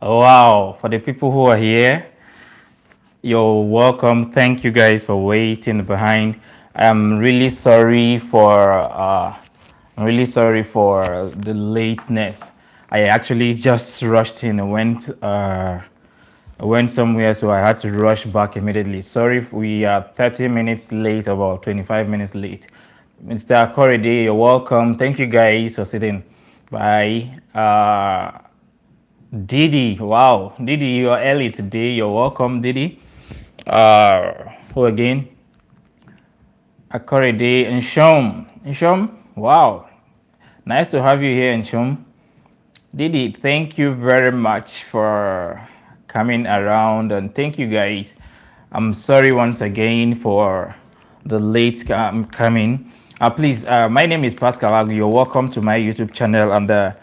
Wow, for the people who are here, you're welcome. Thank you guys for waiting behind. I'm really sorry for the lateness. I actually just rushed in and went somewhere, so I had to rush back immediately. Sorry if we are 30 minutes late, about 25 minutes late. Mr. Korede, you're welcome. Thank you guys for sitting. Bye. Didi, wow, Didi, you are early today. You're welcome, Didi. Who again? Akorede and Shom. Wow, nice to have you here, Shom. Didi, thank you very much for coming around, and thank you guys. I'm sorry once again for the late coming. Please, my name is Pascal. You're welcome to my YouTube channel, and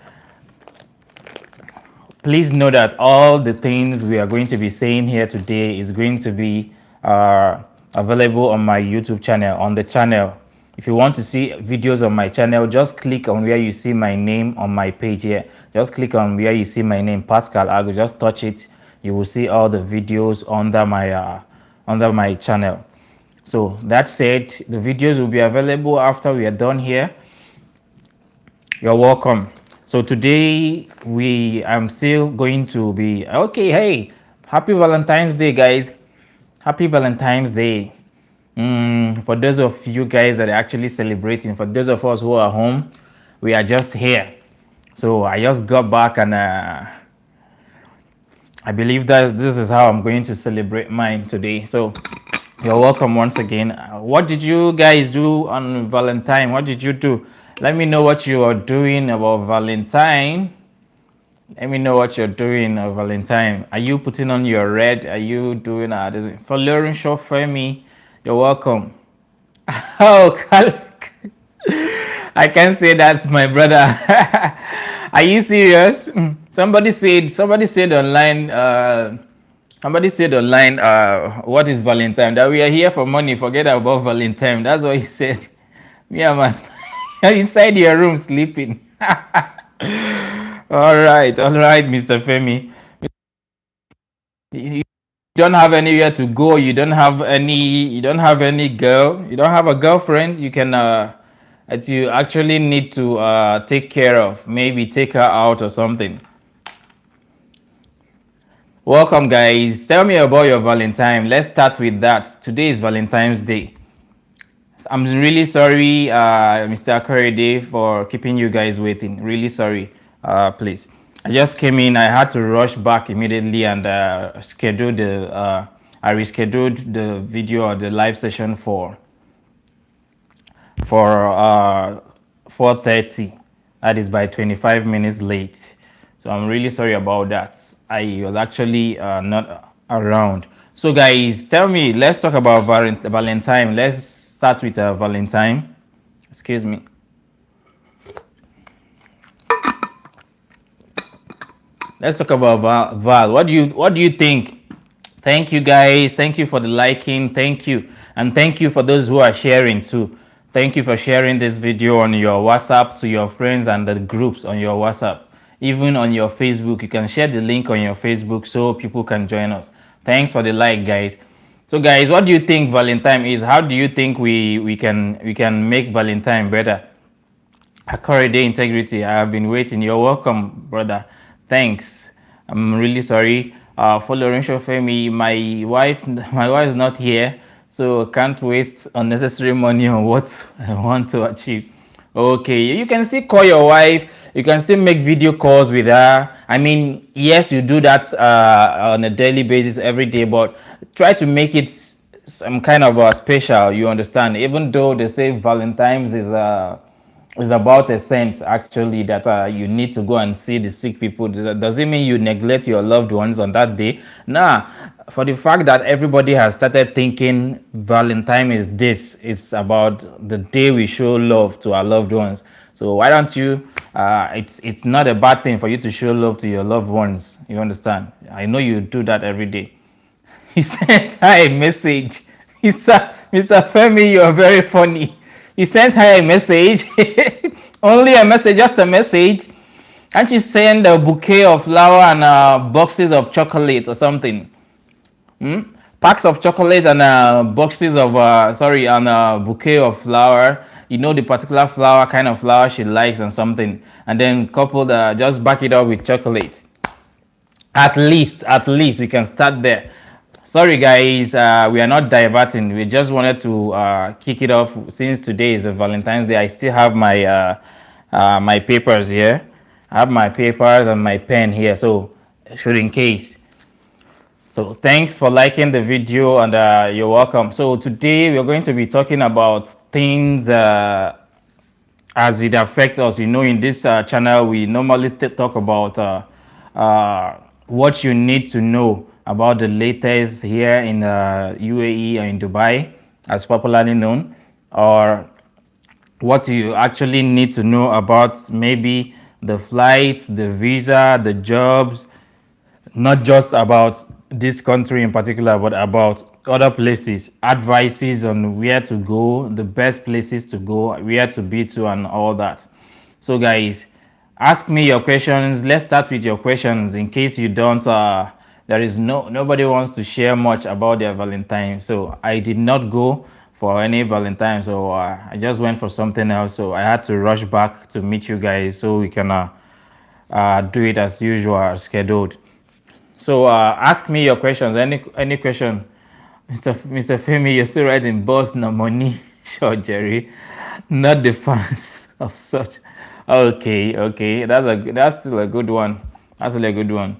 please know that all the things we are going to be saying here today is going to be available on my YouTube channel, on the channel. If you want to see videos on my channel, just click on where you see my name on my page here. Just click on where you see my name, Pascal. I will just touch it. You will see all the videos under my channel. So that said, the videos will be available after we are done here. You're welcome. So today I'm still going to be okay. Hey, happy Valentine's Day, guys. Happy Valentine's Day. For those of you guys that are actually celebrating, for those of us who are home, we are just here. So I just got back, and I believe that this is how I'm going to celebrate mine today. So you're welcome once again. What did you guys do on Valentine? What did you do? Let me know what you are doing about Valentine. Let me know what you're doing on Valentine. Are you putting on your red? Are you doing for Lauren Shaw Femi? You're welcome. Oh, I can't say that, my brother. Are you serious? Somebody said online. Somebody said online, what is Valentine? That we are here for money. Forget about Valentine. That's what he said. Me and man, inside your room sleeping. All right, Mr. Femi. You don't have anywhere to go. You don't have any girl. You don't have a girlfriend. You can that you actually need to take care of. Maybe take her out or something. Welcome, guys. Tell me about your Valentine. Let's start with that. Today is Valentine's Day. I'm really sorry, Mr. Akorede, for keeping you guys waiting. Really sorry. Please. I just came in. I had to rush back immediately and schedule I rescheduled the video or the live session for 4:30. That is by 25 minutes late. So I'm really sorry about that. I was actually not around. So guys, tell me, let's talk about Valentine. Let's start with Valentine. Excuse me. Let's talk about Val. What do you think? Thank you guys. Thank you for the liking. Thank you. And thank you for those who are sharing too. Thank you for sharing this video on your WhatsApp to your friends and the groups on your WhatsApp. Even on your Facebook, you can share the link on your Facebook so people can join us. Thanks for the like, guys. So guys, what do you think Valentine is? How do you think we can make Valentine better? Akorede Integrity, I have been waiting. You're welcome, brother. Thanks. I'm really sorry. For Lorenzo Femi, my wife is not here, so can't waste unnecessary money on what I want to achieve. Okay, you can still call your wife. You can still make video calls with her. I mean, yes, you do that on a daily basis every day, but try to make it some kind of special. You understand? Even though they say Valentine's is about a sense actually that you need to go and see the sick people. Does it mean you neglect your loved ones on that day? Nah, for the fact that everybody has started thinking Valentine is this, it's about the day we show love to our loved ones. So why don't you it's not a bad thing for you to show love to your loved ones. You understand? I know you do that every day. He sent her a message. He said, Mr. Femi, you are very funny. He sent her a message. Only a message, just a message. Can't you send a bouquet of flower and boxes of chocolate or something? Packs of chocolate and boxes of sorry, and a bouquet of flower. You know the particular flower, kind of flower she likes and something, and then coupled just back it up with chocolate. At least we can start there. Sorry guys, we are not diverting. We just wanted to kick it off since today is a Valentine's Day. I still have my papers here. I have my papers and my pen here, so should in case. So thanks for liking the video, and you're welcome. So today we're going to be talking about things as it affects us. You know, in this channel we normally talk about what you need to know about the latest here in UAE or in Dubai, as popularly known, or what you actually need to know about maybe the flights, the visa, the jobs, not just about this country in particular, but about other places, advices on where to go, the best places to go, where to be to, and all that. So, guys, ask me your questions. Let's start with your questions. In case you don't, there is nobody wants to share much about their Valentine. So I did not go for any Valentine. So I just went for something else. So I had to rush back to meet you guys so we can do it as usual, scheduled. So ask me your questions. Any question, Mr. Femi? You're still writing boss no money. Sure, Jerry. Not the fans of such. Okay. That's still a good one. That's still a good one.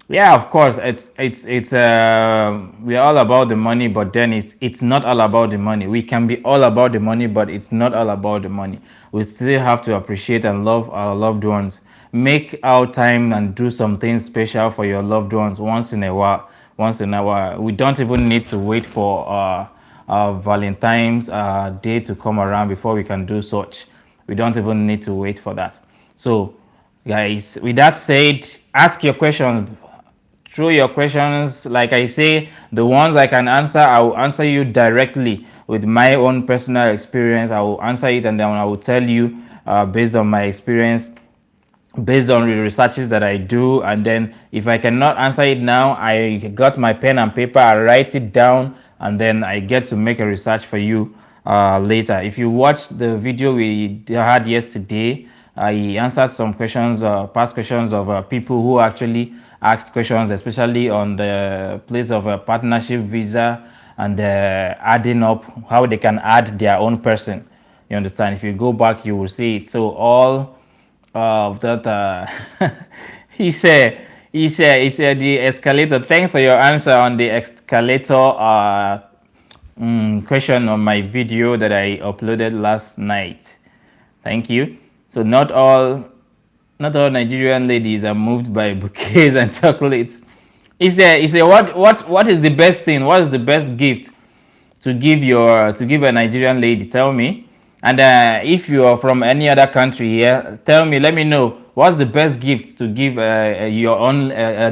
Yeah, of course. It's we're all about the money, but then it's not all about the money. We can be all about the money, but it's not all about the money. We still have to appreciate and love our loved ones. Make our time and do something special for your loved ones once in a while. Once in a while, we don't even need to wait for Valentine's Day to come around before we can do such. We don't even need to wait for that. So, guys, with that said, ask your questions. Through your questions, like I say, the ones I can answer, I will answer you directly with my own personal experience. I will answer it, and then I will tell you based on my experience, based on the researches that I do. And then if I cannot answer it now, I got my pen and paper, I write it down, and then I get to make a research for you later. If you watched the video we had yesterday, I answered some questions, past questions of people who actually asked questions, especially on the place of a partnership visa and adding up how they can add their own person. You understand? If you go back, you will see it. So all of that, he said the escalator. Thanks for your answer on the escalator question on my video that I uploaded last night. Thank you. So not all Nigerian ladies are moved by bouquets and chocolates. He said what is the best thing? What is the best gift to give a Nigerian lady? Tell me. And if you are from any other country here, tell me. Let me know what's the best gift to give your own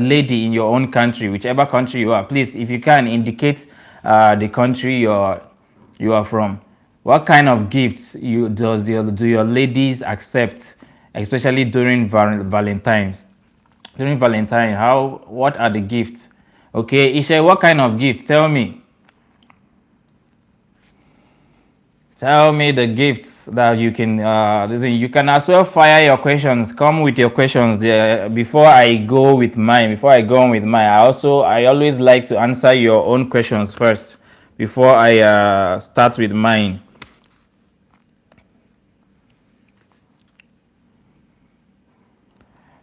lady in your own country, whichever country you are. Please, if you can, indicate the country you are from. What kind of gifts do your ladies accept, especially during Valentine's? During Valentine, what are the gifts? Okay, Isha, what kind of gift? Tell me. Tell me the gifts that you can. Listen, you can as well fire your questions. Come with your questions there before I go with mine. Before I go on with mine, I always like to answer your own questions first before I start with mine.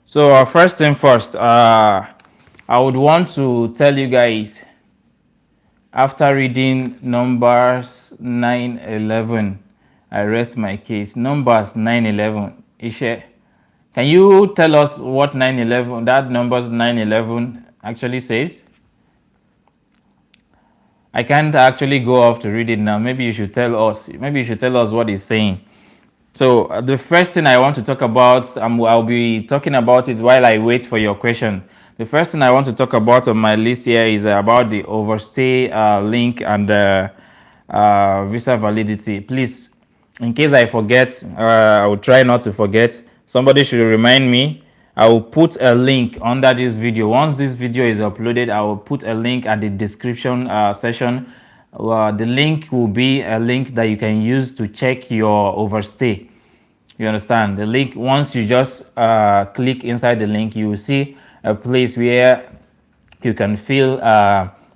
So first thing first, I would want to tell you guys, after reading Numbers 9:11, I rest my case. Numbers 9:11. Ishe, can you tell us what 9:11, that Numbers 9:11 actually says? I can't actually go off to read it now. Maybe you should tell us. Maybe you should tell us what it's saying. So the first thing I want to talk about, I'll be talking about it while I wait for your question. The first thing I want to talk about on my list here is about the overstay link and visa validity. Please, in case I forget, I will try not to forget. Somebody should remind me. I will put a link under this video. Once this video is uploaded, I will put a link at the description section. The link will be a link that you can use to check your overstay. You understand? The link, once you just click inside the link, you will see a place where you can fill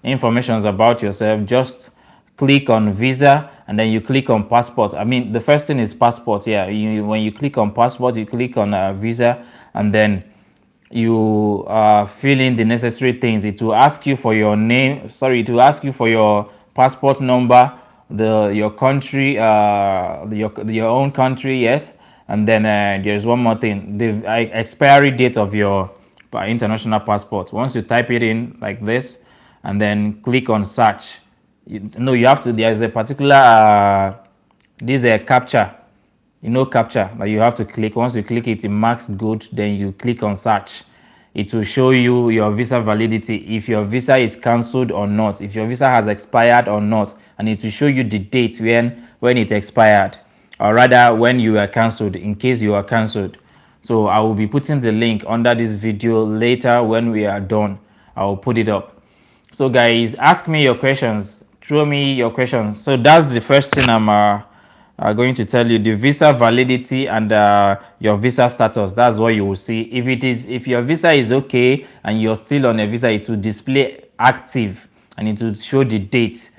information about yourself. Just click on visa and then you click on passport. I mean, the first thing is passport. Yeah, when you click on passport, you click on visa, and then you fill in the necessary things. It will ask you for your name. Sorry, it will ask you for your passport number, your country, your own country. Yes, and then there's one more thing: the expiry date of your international passport. Once you type it in like this, and then click on search. You have to. There's a particular this is a captcha. Captcha that you have to click. Once you click it, it marks good. Then you click on search. It will show you your visa validity, if your visa is cancelled or not, if your visa has expired or not, and it will show you the date when it expired, or rather when you are cancelled, in case you are cancelled. So I will be putting the link under this video later. When we are done, I will put it up. So guys, ask me your questions, throw me your questions. So that's the first thing I'm going to tell you: the visa validity and your visa status. That's what you will see. If your visa is okay and you're still on a visa, it will display active and it will show the date.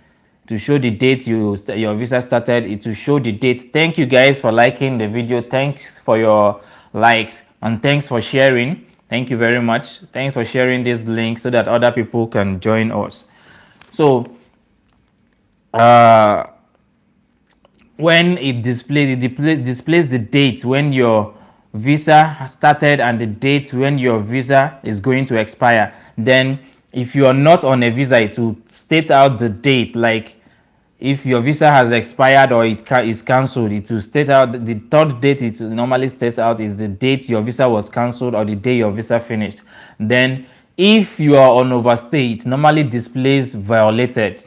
To show the date your visa started, it will show the date. Thank you guys for liking the video. Thanks for your likes and thanks for sharing. Thank you very much. Thanks for sharing this link so that other people can join us. So when it displays the date when your visa started and the date when your visa is going to expire. Then if you are not on a visa, it will state out the date. Like if your visa has expired or it is cancelled, it will state out the third date. It normally states out is the date your visa was cancelled or the day your visa finished. Then if you are on overstay, it normally displays violated.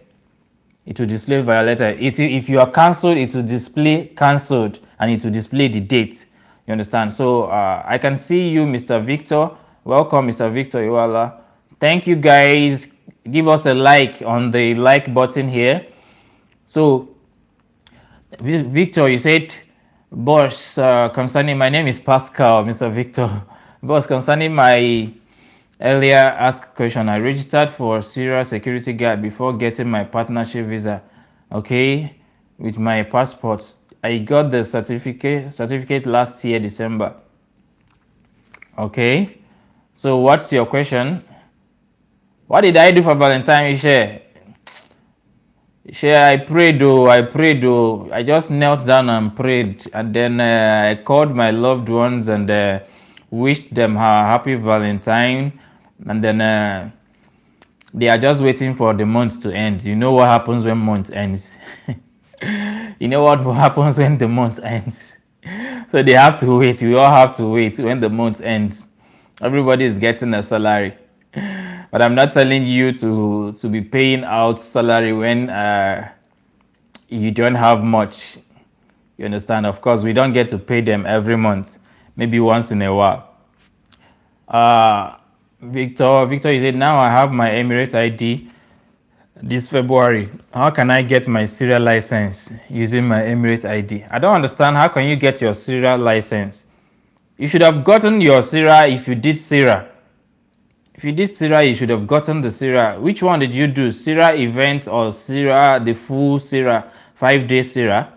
It will display violated. If you are cancelled, it will display cancelled and it will display the date. You understand? So I can see you, Mr. Victor. Welcome, Mr. Victor Iwala. Thank you guys. Give us a like on the like button here. So Victor, you said, boss, concerning, my name is Pascal, Mr. Victor. Boss, concerning my earlier asked question, I registered for Syria security guard before getting my partnership visa. Okay, with my passport. I got the certificate last year, December. Okay, so what's your question? What did I do for Valentine, Ishe? I prayed though. I just knelt down and prayed, and then I called my loved ones and wished them a happy Valentine, and then they are just waiting for the month to end. You know what happens when month ends? You know what happens when the month ends? So they have to wait. We all have to wait when the month ends. Everybody is getting a salary. But I'm not telling you to be paying out salary when you don't have much. You understand? Of course, we don't get to pay them every month. Maybe once in a while. Victor, you said, now I have my Emirates ID this February. How can I get my Syria license using my Emirates ID? I don't understand. How can you get your Syria license? You should have gotten your Syria if you did Syria. If you did Syria, you should have gotten the Syria. Which one did you do? Syria events or Syria, the full Syria, 5-day Syria?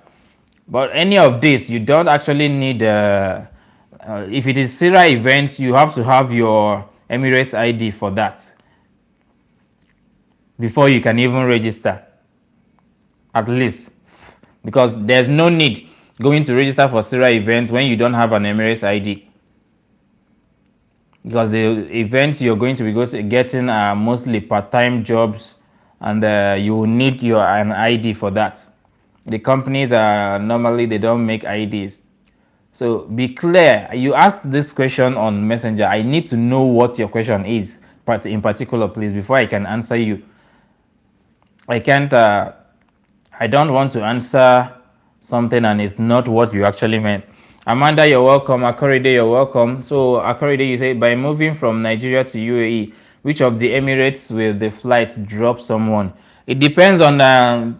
But any of this, you don't actually need, if it is Syria events, you have to have your Emirates ID for that before you can even register, at least. Because there's no need going to register for Syria events when you don't have an Emirates ID. Because the events you're going to be getting are mostly part-time jobs, and you will need an ID for that. The companies are normally, they don't make IDs. So be clear. You asked this question on Messenger. I need to know what your question is, but in particular, please, before I can answer you. I can't. I don't want to answer something and it's not what you actually meant. Amanda, you're welcome. Akoride, you're welcome. So Akoride, you say, by moving from Nigeria to UAE, which of the Emirates will the flight drop someone? It depends on the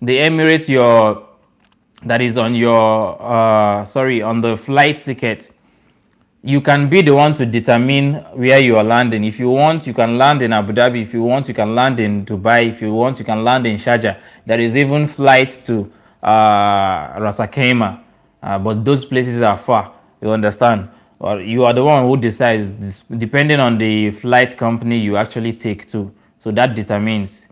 Emirates that is on your on the flight ticket. You can be the one to determine where you are landing. If you want, you can land in Abu Dhabi. If you want, you can land in Dubai. If you want, you can land in Sharjah. There is even flights to Ras Al Khaimah, but those places are far. You understand? Or you are the one who decides, depending on the flight company you actually take to. So that determines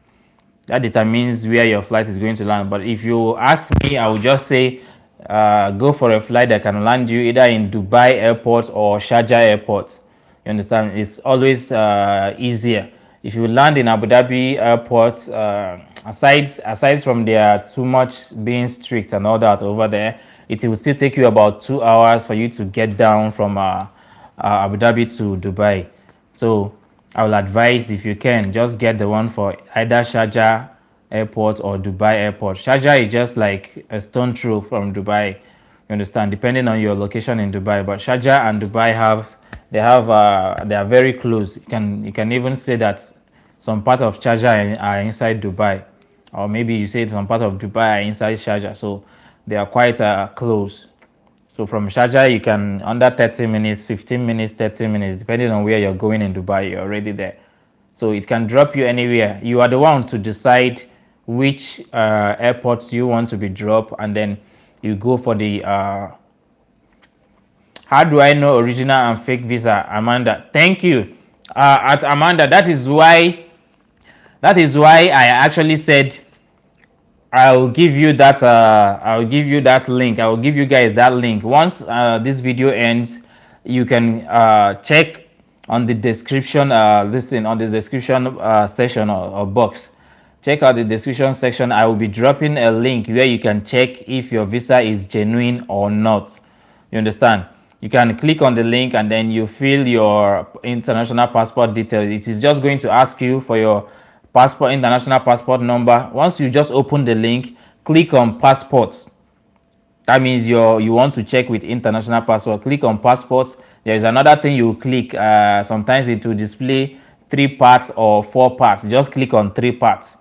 where your flight is going to land. But if you ask me, I would just say go for a flight that can land you either in Dubai airport or Sharjah airport. You understand? It's always easier. If you land in Abu Dhabi airport, aside from there too much being strict and all that over there, it will still take you about 2 hours for you to get down from Abu Dhabi to Dubai. So I will advise, if you can, just get the one for either Sharjah airport or Dubai airport. Sharjah is just like a stone throw from Dubai. You understand? Depending on your location in Dubai, but Sharjah and Dubai they are very close. You can even say that some part of Sharjah are inside Dubai, or maybe you say some part of Dubai are inside Sharjah. So they are quite close. So from Sharjah, you can, under 30 minutes, 15 minutes, 30 minutes, depending on where you're going in Dubai, you're already there. So it can drop you anywhere. You are the one to decide which airport you want to be dropped, and then you go for the how do I know original and fake visa, Amanda? Thank you. At Amanda, that is why I actually said I'll give you that link. I will give you guys that link. Once this video ends, you can check on the description, listen on the description section or box. Check out the description section. I will be dropping a link where you can check if your visa is genuine or not. You understand? You can click on the link and then you fill your international passport details. It is just going to ask you for your international passport number. Once you just open the link, click on passport. That means you want to check with international passport. Click on passport. There is another thing you click. Sometimes it will display 3 parts or 4 parts. Just click on 3 parts.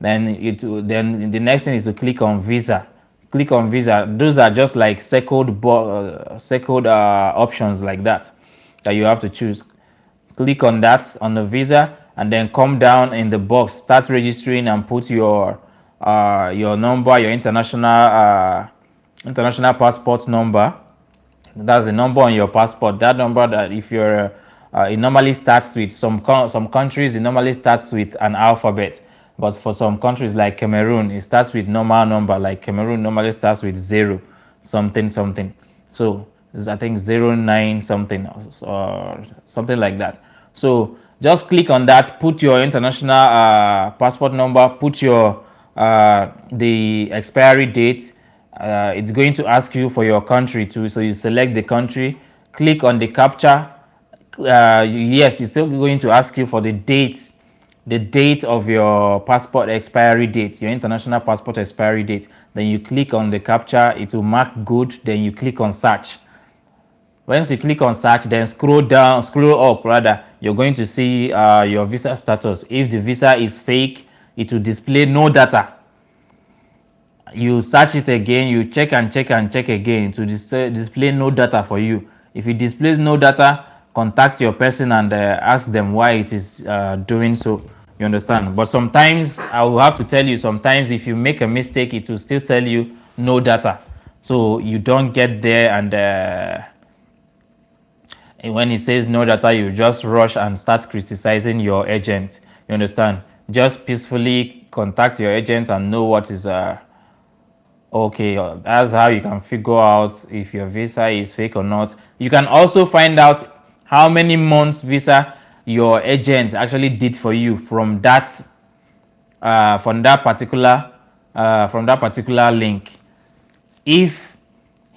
Then the next thing is to click on visa. Click on visa. Those are just like circled options like that you have to choose. Click on that on the visa, and then come down in the box, start registering, and put your number, your international passport number. That's the number on your passport. That number, that if you're it normally starts with some countries, it normally starts with an alphabet, but for some countries like Cameroon, it starts with normal number. Like Cameroon normally starts with 0 something something. So it's, I think, 09 something or something like that. So just click on that, put your international passport number, put your the expiry date. It's going to ask you for your country too, so you select the country, click on the captcha. Yes, it's still going to ask you for the date of your passport expiry date, your international passport expiry date. Then you click on the captcha, it will mark good. Then you click on search. Once you click on search, then scroll up rather, you're going to see your visa status. If the visa is fake, it will display no data. You search it again, you check and check and check again to display no data for you. If it displays no data, contact your person and ask them why it is doing so. You understand? But sometimes I will have to tell you, sometimes if you make a mistake, it will still tell you no data, so you don't get there and when it says no data, you just rush and start criticizing your agent. You understand? Just peacefully contact your agent and know what is okay. That's how you can figure out if your visa is fake or not. You can also find out how many months visa your agent actually did for you from that particular link. If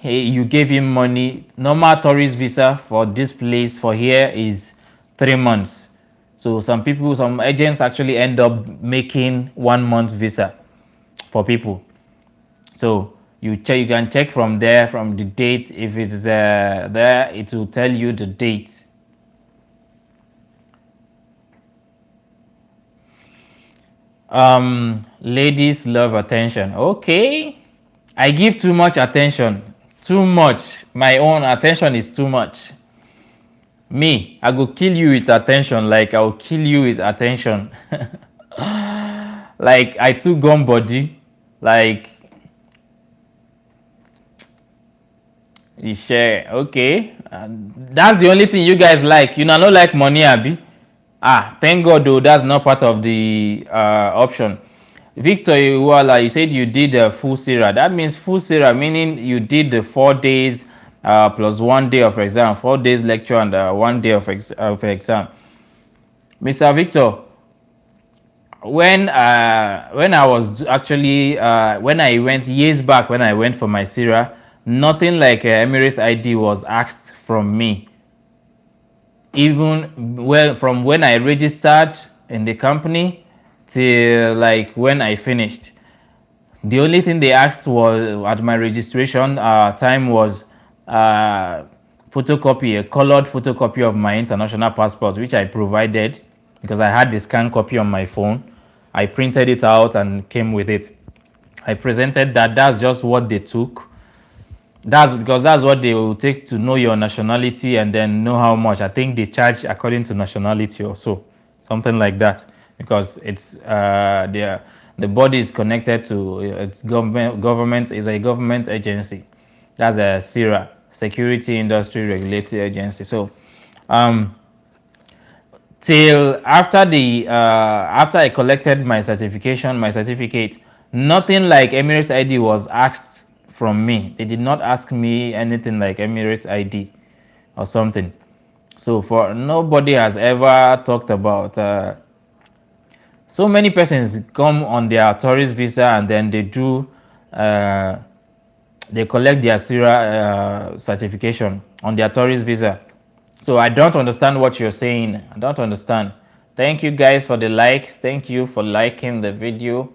you gave him money, normal tourist visa for this place for here is 3 months. So some agents actually end up making 1 month visa for people. So You can check from there, from the date. If it's there, it will tell you the date. Ladies love attention. Okay, I give too much attention. Too much. My own attention is too much. Me, I go kill you with attention. Like I will kill you with attention. Like I too gum body. Like you share. Okay, that's the only thing you guys like. You know, no like money, Abi. Thank God though, that's not part of the option. Victor Iwala, you said you did a full Sarah. That means full Sarah, meaning you did the 4 days plus 1 day of exam, 4 days lecture and 1 day of exam. Mr. Victor, when I was actually when I went years back, when I went for my Sarah, nothing like Emirates ID was asked from me. Even from when I registered in the company till like when I finished, the only thing they asked was at my registration time was photocopy, a colored photocopy of my international passport, which I provided because I had the scan copy on my phone. I printed it out and came with it. I presented that. That's just what they took. That's because that's what they will take to know your nationality and then know how much. I think they charge according to nationality or so, something like that, because it's the body is connected to its government is a government agency. That's a SIRA, Security Industry Regulatory Agency. So till after the after I collected my certificate, nothing like Emirates ID was asked from me. They did not ask me anything like Emirates ID or something. So for nobody has ever talked about so many persons come on their tourist visa and then they do they collect their SIRA certification on their tourist visa. So I don't understand what you're saying. I don't understand. Thank you guys for the likes. Thank you for liking the video.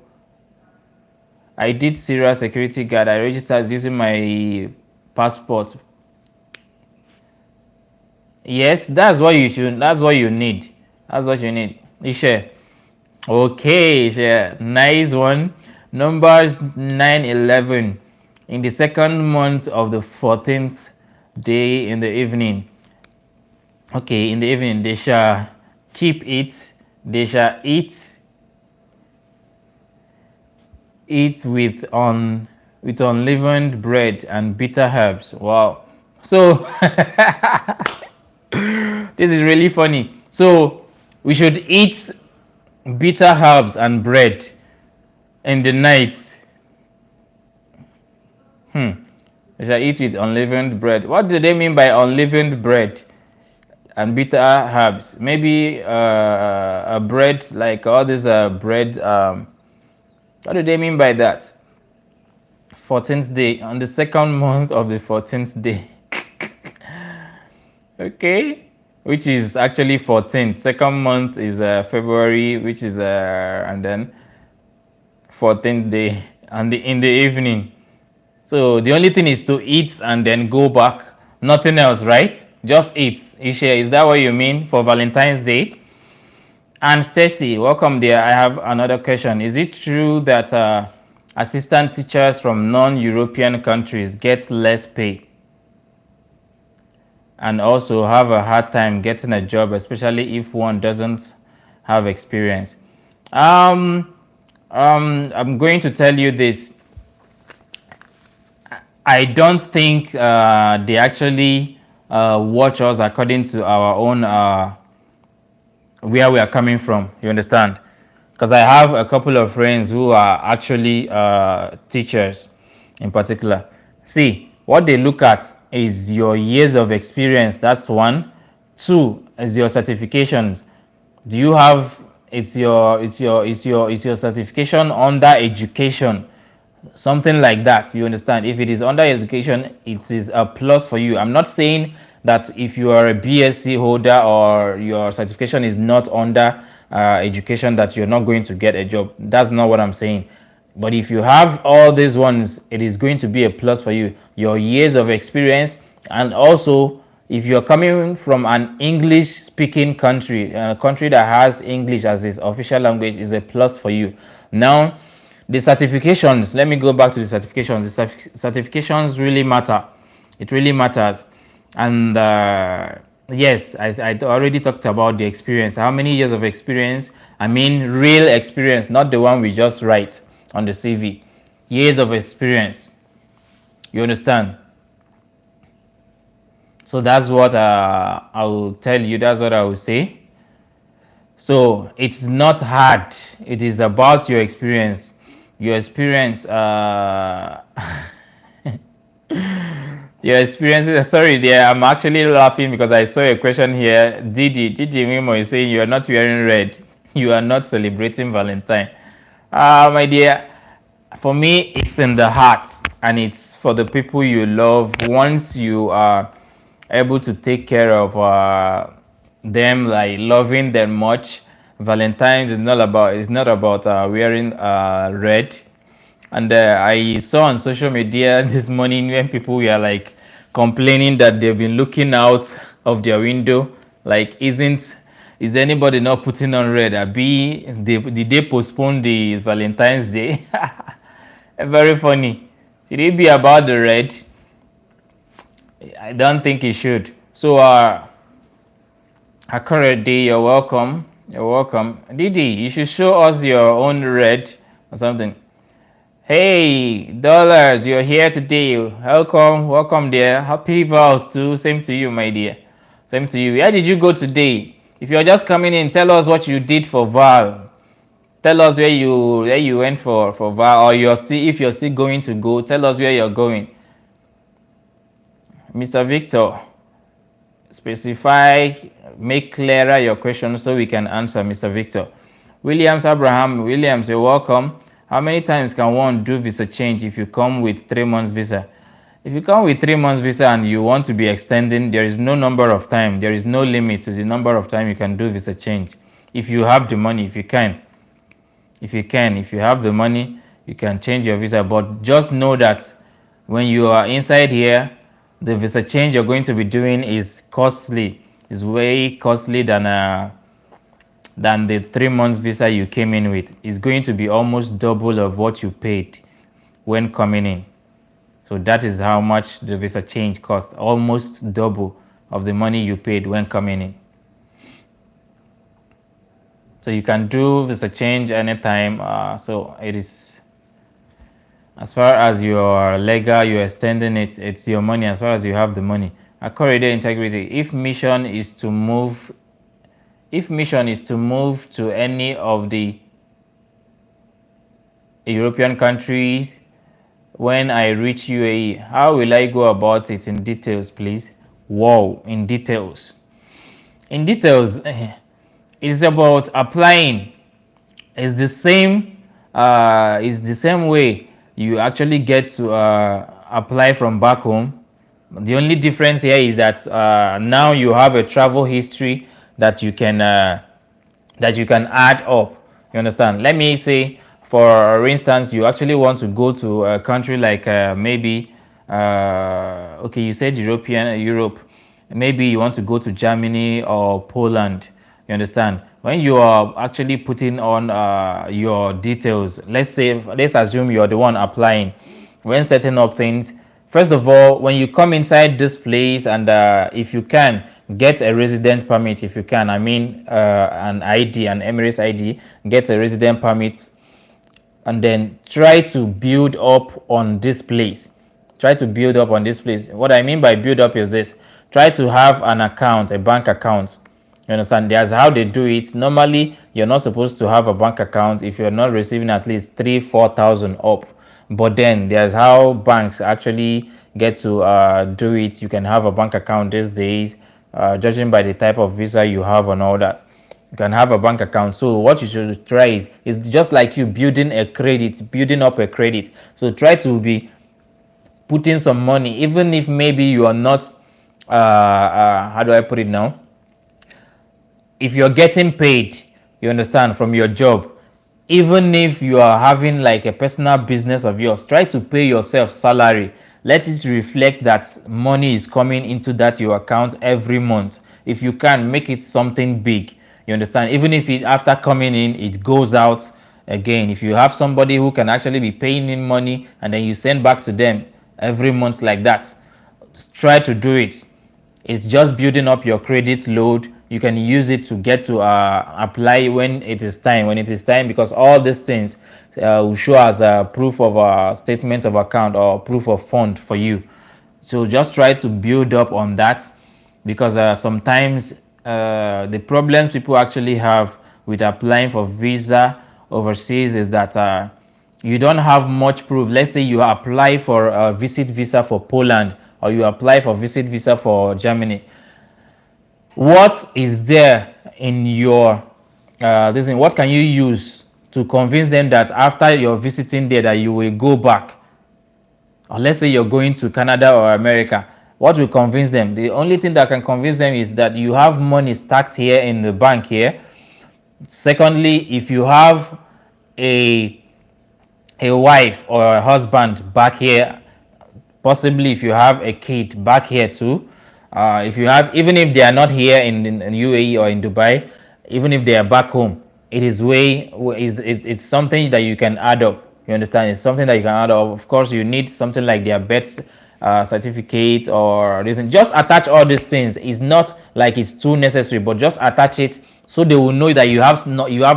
I did SIRA security guard. I registered using my passport. Yes, that's what you should. That's what you need. That's what you need. Ishe. Okay, Ishe. Nice one. Numbers 9:11. In the second month of the 14th day in the evening. Okay, in the evening they shall keep it. They shall eat with unleavened bread and bitter herbs. Wow. So this is really funny. So we should eat bitter herbs and bread in the night. We shall eat with unleavened bread. What do they mean by unleavened bread and bitter herbs? Maybe a bread like all this bread. What do they mean by that? 14th day, on the second month of the 14th day. Okay, which is actually 14th. Second month is February, which is and then 14th day and in the evening. So the only thing is to eat and then go back. Nothing else, right? Just eat. Isha, is that what you mean for Valentine's Day? And Stacy, welcome there. I have another question. Is it true that assistant teachers from non-European countries get less pay and also have a hard time getting a job, especially if one doesn't have experience? I'm going to tell you this. I don't think they actually watch us according to our own where we are coming from. You understand? Because I have a couple of friends who are actually teachers in particular. See, what they look at is your years of experience. That's one. Two is your certifications. Do you have it's your certification under education? Something like that. You understand? If it is under education, it is a plus for you. I'm not saying that if you are a BSc holder or your certification is not under education that you're not going to get a job. That's not what I'm saying. But if you have all these ones, it is going to be a plus for you. Your years of experience, and also if you're coming from an English speaking country, a country that has English as its official language, is a plus for you. Now, the certifications, let me go back to the certifications. The certifications really matter. It really matters. And yes, I already talked about the experience. How many years of experience? I mean real experience, not the one we just write on the CV. Years of experience. You understand? So that's what I will tell you. That's what I will say. So it's not hard. It is about your experience. Your experience. Your experiences. Sorry, there. I'm actually laughing because I saw a question here. Didi Mimo is saying you are not wearing red. You are not celebrating Valentine. My dear, for me, it's in the heart, and it's for the people you love. Once you are able to take care of them, like loving them much, Valentine's is not about. It's not about wearing red. And I saw on social media this morning when people were like complaining that they've been looking out of their window, like, is anybody not putting on red? Did they postpone the Valentine's Day? Very funny. Should it be about the red? I don't think it should. So, Akorede, you're welcome. You're welcome. Didi, you should show us your own red or something. Hey, dollars, you're here today. Welcome, welcome there. Happy vows too. Same to you, my dear. Same to you. Where did you go today? If you're just coming in, tell us what you did for Val. Tell us where you went for Val, or if you're still going to go. Tell us where you're going. Mr. Victor, specify, make clearer your question so we can answer, Mr. Victor. Williams, you're welcome. How many times can one do visa change if you come with 3 months visa? If you come with 3 months visa and you want to be extending, there is no number of time. There is no limit to the number of time you can do visa change. If you have the money, if you have the money, you can change your visa. But just know that when you are inside here, the visa change you're going to be doing is costly. It's way costly than the 3 months visa you came in with. Is going to be almost double of what you paid when coming in. So that is how much the visa change cost, almost double of the money you paid when coming in. So you can do visa change anytime. So it is, as far as you are legal, you're extending it, it's your money as far as you have the money. A corridor integrity. If mission is to move to any of the European countries when I reach UAE, how will I go about it in details, please? Wow, in details. In details, it's about applying. It's the same way you actually get to apply from back home. The only difference here is that now you have a travel history that you can add up. You understand? Let me say, for instance, you actually want to go to a country like maybe okay, you said Europe. Maybe you want to go to Germany or Poland. You understand? When you are actually putting on your details, let's assume you're the one applying. When setting up things, first of all, when you come inside this place, and if you can get a resident permit, if you can, I mean an Emirates ID, get a resident permit, and then try to build up on this place. What I mean by build up is this: try to have an account, a bank account. You understand? That's how they do it. Normally, you're not supposed to have a bank account if you're not receiving at least 3,000-4,000 up. But then there's how banks actually get to do it. You can have a bank account these days, judging by the type of visa you have and all that. You can have a bank account. So what you should try is just like you building up a credit. So try to be putting some money, even if maybe you are not, how do I put it now? If you're getting paid, you understand, from your job, even if you are having like a personal business of yours, try to pay yourself salary. Let it reflect that money is coming into that your account every month. If you can make it something big, you understand, even if it after coming in it goes out again. If you have somebody who can actually be paying in money and then you send back to them every month like that, try to do it. It's just building up your credit load. You can use it to get to apply when it is time. When it is time, because all these things will show as a proof of a statement of account or proof of fund for you. So just try to build up on that, because sometimes the problems people actually have with applying for visa overseas is that you don't have much proof. Let's say you apply for a visit visa for Poland, or you apply for visit visa for Germany. What is there in your this thing? What can you use to convince them that after you're visiting there that you will go back? Or let's say you're going to Canada or America, what will convince them? The only thing that can convince them is that you have money stacked here in the bank here. Secondly, if you have a wife or a husband back here, possibly if you have a kid back here too, if you have, even if they are not here in UAE or in Dubai, even if they are back home, it is it's something that you can add up. You understand? It's something that you can add up. Of course, you need something like their birth certificate or reason. Just attach all these things. It's not like it's too necessary, but just attach it so they will know that you have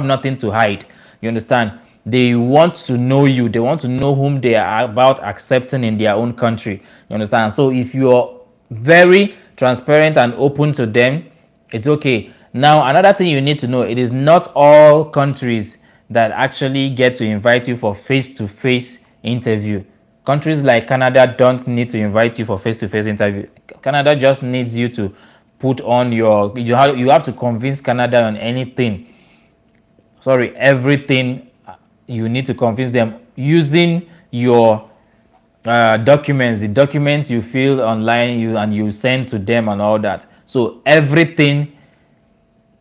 nothing to hide. You understand? They want to know you. They want to know whom they are about accepting in their own country. You understand? So if you're very transparent and open to them, it's okay. Now, another thing you need to know, it is not all countries that actually get to invite you for face-to-face interview. Countries like Canada don't need to invite you for face-to-face interview. Canada just needs you to put on your, you have to convince Canada on anything, sorry, everything. You need to convince them using your documents, the documents you fill online, you send to them and all that. So everything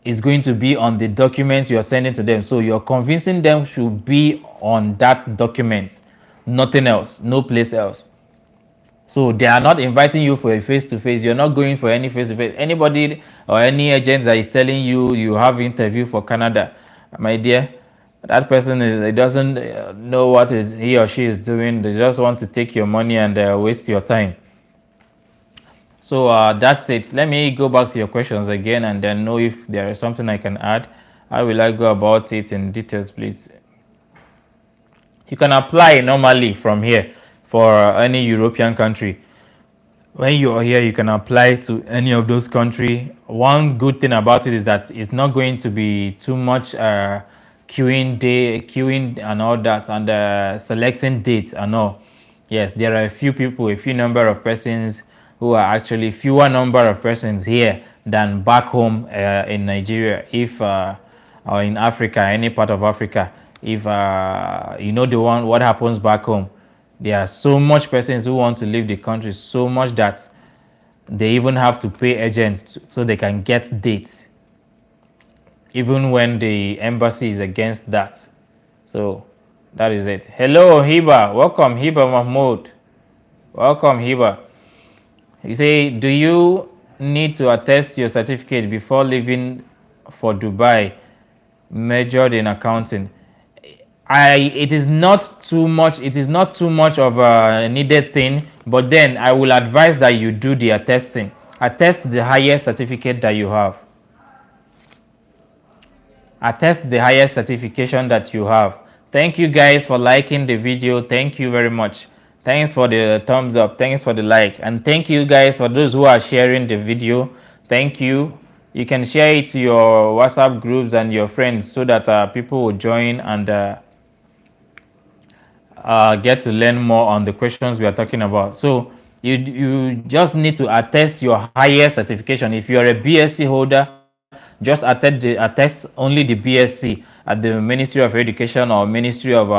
is going to be on the documents you are sending to them. So you're convincing them should be on that document, nothing else, no place else. So they are not inviting you for a face-to-face. You're not going for any face-to-face. Anybody or any agent that is telling you you have interview for Canada, my dear, that person it doesn't know what is he or she is doing. They just want to take your money and waste your time. So that's it. Let me go back to your questions again and then know if there is something I can add. How will I go about it in details, please? You can apply normally from here for any European country. When you are here, you can apply to any of those countries. One good thing about it is that it's not going to be too much queuing and all that, and selecting dates and all. Yes, there are a few number of persons who are actually fewer number of persons here than back home in Nigeria, if or in Africa, any part of Africa. If you know the one what happens back home, there are so much persons who want to leave the country, so much that they even have to pay agents so they can get dates, even when the embassy is against that. So that is it. Hello Hiba, welcome Hiba Mahmoud, welcome Hiba. You say, do you need to attest your certificate before leaving for Dubai, majored in accounting? It is not too much. It is not too much of a needed thing, but then I will advise that you do the attesting. Attest the highest certificate that you have. Attest the highest certification that you have. Thank you guys for liking the video. Thank you very much. Thanks for the thumbs up. Thanks for the like. And thank you guys for those who are sharing the video. Thank you. You can share it to your WhatsApp groups and your friends so that people will join and get to learn more on the questions we are talking about. So you just need to attest your highest certification. If you're a BSc holder, just attest only the BSc at the Ministry of Education or Ministry of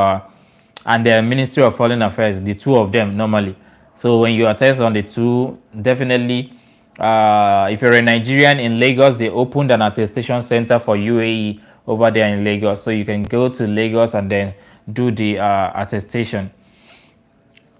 and the Ministry of Foreign Affairs, the two of them normally. So when you attest on the two, definitely if you're a Nigerian in Lagos, they opened an attestation center for UAE over there in Lagos. So you can go to Lagos and then do the attestation.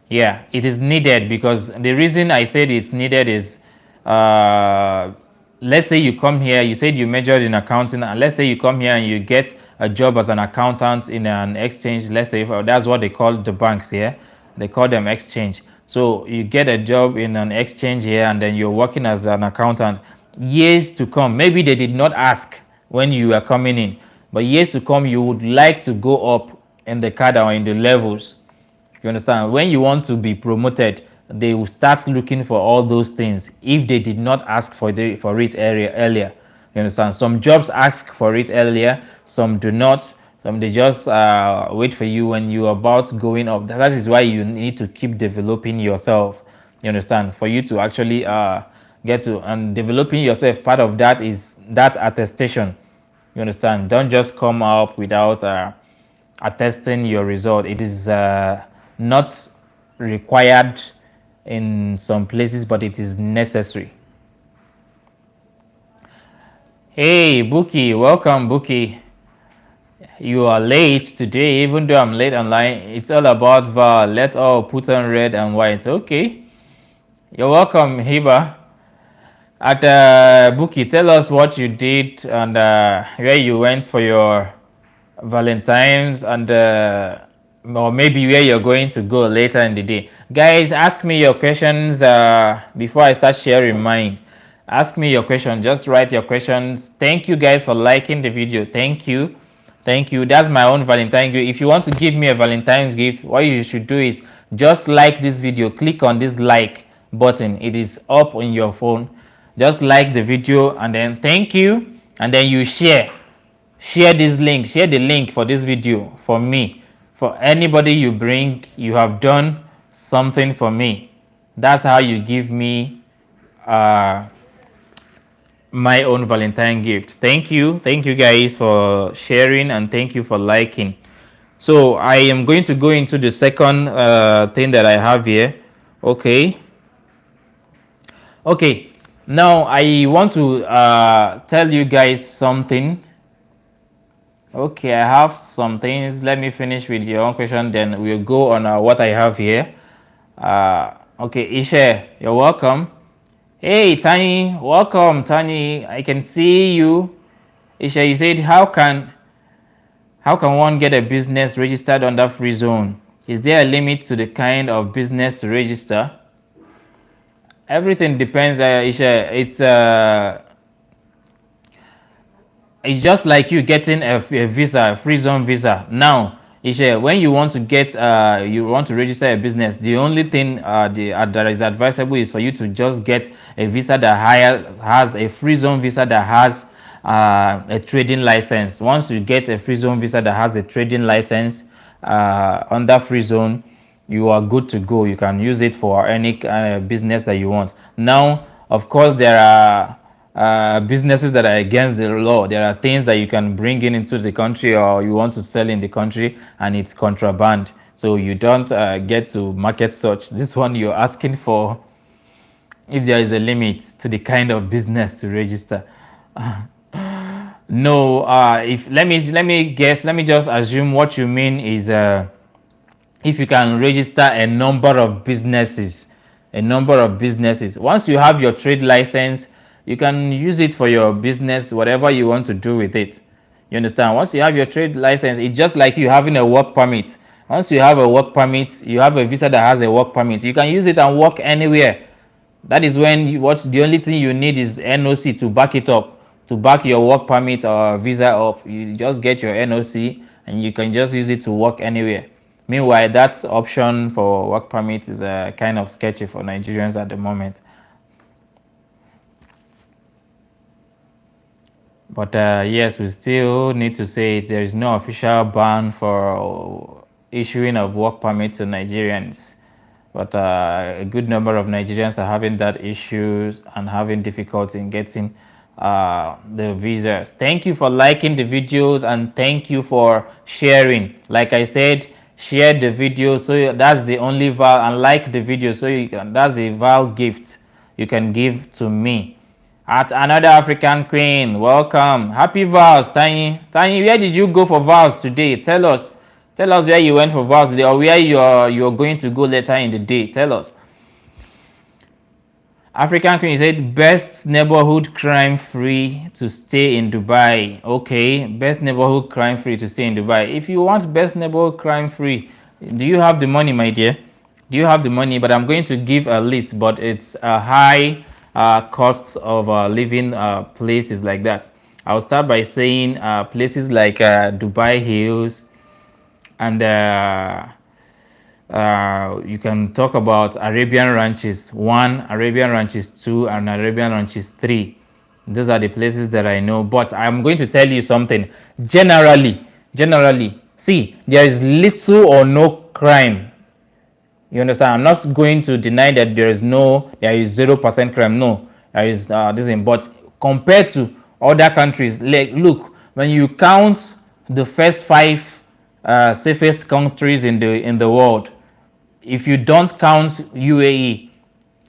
Yeah, it is needed, because the reason I said it's needed is, uh, let's say you come here, you said you majored in accounting, and let's say you come here and you get a job as an accountant in an exchange. Let's say that's what they call the banks here. They call them exchange. So you get a job in an exchange here, and then you're working as an accountant. Years to come, maybe they did not ask when you are coming in, but years to come, you would like to go up in the cadre or in the levels. You understand? When you want to be promoted, they will start looking for all those things if they did not ask for it earlier. You understand? Some jobs ask for it earlier, some do not. Some they just wait for you when you're about going up. That is why you need to keep developing yourself. You understand? For you to actually get to, and developing yourself, part of that is that attestation. You understand? Don't just come up without attesting your result. It is not required in some places, but it is necessary. Hey, Buki, welcome, Buki. You are late today, even though I'm late online. It's all about Val. Let all put on red and white. Okay. You're welcome, Hiba. At Buki, tell us what you did and where you went for your Valentine's, and or maybe where you're going to go later in the day. Guys, ask me your questions before I start sharing mine. Ask me your question. Just write your questions. Thank you guys for liking the video. Thank you. Thank you. That's my own Valentine gift. If you want to give me a Valentine's gift, what you should do is just like this video. Click on this like button. It is up on your phone. Just like the video and then thank you. And then you share this link, share the link for this video for me. For anybody you bring, you have done something for me. That's how you give me my own Valentine gift. Thank you guys for sharing, and thank you for liking. So I am going to go into the second thing that I have here. Okay, now I want to tell you guys something. Okay, I have some things. Let me finish with your own question, then we'll go on what I have here. Okay, Isha, you're welcome. Hey, Tani, welcome, Tani. I can see you. Isha, you said, how can one get a business registered under free zone? Is there a limit to the kind of business to register? Everything depends, Isha. It's just like you getting a visa, a free zone visa. Now, Isha, when you want to get, you want to register a business, the only thing that is advisable is for you to just get a visa that has a free zone visa that has a trading license. Once you get a free zone visa that has a trading license under free zone, you are good to go. You can use it for any business that you want. Now, of course, there are businesses that are against the law. There are things that you can bring into the country or you want to sell in the country and it's contraband. So you don't get to market such. This one you're asking for if there is a limit to the kind of business to register. No, if let me guess, let me just assume what you mean is if you can register a number of businesses. Once you have your trade license, you can use it for your business, whatever you want to do with it. You understand? Once you have your trade license, it's just like you having a work permit. Once you have a work permit, you have a visa that has a work permit, you can use it and work anywhere. That is when the only thing you need is NOC to back it up, to back your work permit or visa up. You just get your NOC and you can just use it to work anywhere. Meanwhile, that option for work permit is kind of sketchy for Nigerians at the moment. But yes, we still need to say it. There is no official ban for issuing of work permit to Nigerians. But a good number of Nigerians are having that issues and having difficulty in getting the visas. Thank you for liking the videos and thank you for sharing. Like I said, share the video, so that's the only val, and like the video so you can, that's a val gift you can give to me. At another African queen, welcome. Happy vows, Tiny. Tiny, where did you go for vows today? Tell us. Tell us where you went for vows today, or where you're going to go later in the day. Tell us. African Queen said best neighborhood crime free to stay in Dubai. Okay, best neighborhood crime free to stay in Dubai. If you want best neighborhood crime free, do you have the money, my dear? Do you have the money? But I'm going to give a list, but it's a high costs of living places like that. I'll start by saying places like Dubai Hills, and you can talk about Arabian Ranches 1, Arabian Ranches 2, and Arabian Ranches 3. Those are the places that I know. But I'm going to tell you something. Generally, see, there is little or no crime. You understand? I'm not going to deny that there is 0% crime. No, there is this thing. But compared to other countries, like, look, when you count the first 5 safest countries in the world, if you don't count UAE,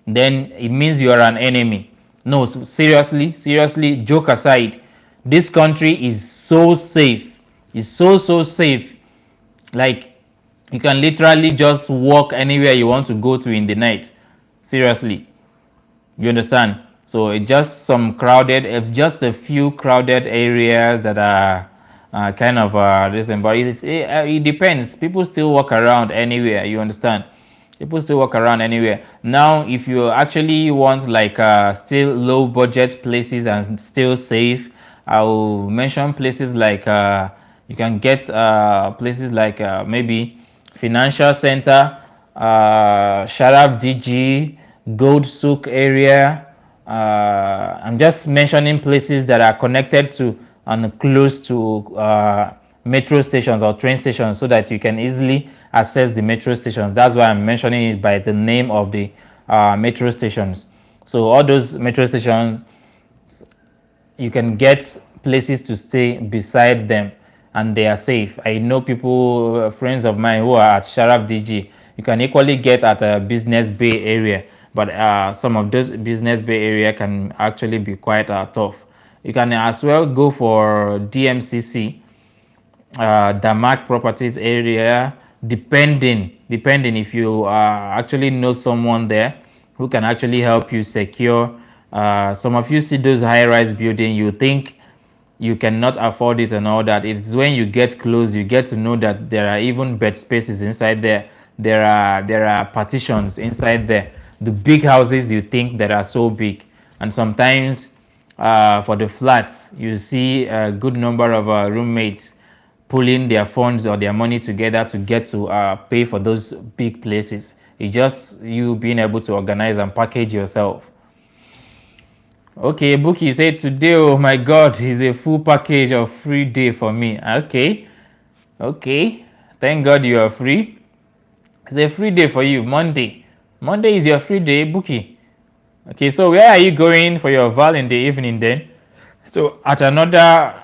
then it means you are an enemy. No, seriously, joke aside, this country is so safe. It's so safe. Like, you can literally just walk anywhere you want to go to in the night. Seriously, you understand? So it's just just a few crowded areas that are kind of listen, but it depends. People still walk around anywhere. You understand? People still walk around anywhere. Now, if you actually want like still low budget places and still safe, I will mention places like you can get places like maybe Financial Center, Sharaf DG, Gold Souk area. I'm just mentioning places that are connected to and close to metro stations or train stations so that you can easily access the metro stations. That's why I'm mentioning it by the name of the metro stations. So all those metro stations, you can get places to stay beside them and they are safe. I know people, friends of mine who are at Sharaf DG. You can equally get at a Business Bay area, but some of those Business Bay area can actually be quite tough. You can as well go for DMCC, Damak Properties area, depending if you actually know someone there who can actually help you secure. Some of you see those high-rise building, you think you cannot afford it and all that. It's when you get close, you get to know that there are even bed spaces inside there. There are partitions inside there. The big houses you think that are so big, and sometimes for the flats, you see a good number of roommates pulling their funds or their money together to get to pay for those big places. It's just you being able to organize and package yourself. Okay, Buki, you said today, oh my God, is a full package of free day for me. Okay. Thank God you are free. It's a free day for you. Monday is your free day, Buki. Okay, so where are you going for your val in the evening then? So at another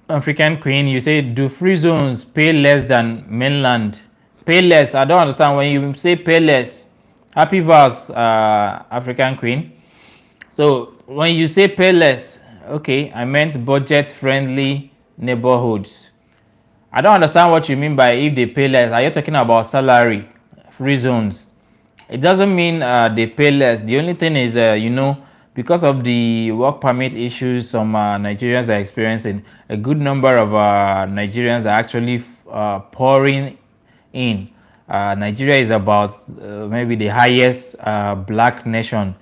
African Queen, you say, do free zones pay less than mainland? Pay less? I don't understand when you say pay less. Happy vows, African Queen. So when you say pay less, okay, I meant budget-friendly neighborhoods. I don't understand what you mean by if they pay less. Are you talking about salary, free zones? It doesn't mean they pay less. The only thing is, because of the work permit issues some Nigerians are experiencing, a good number of Nigerians are actually pouring in. Nigeria is about maybe the highest black nation,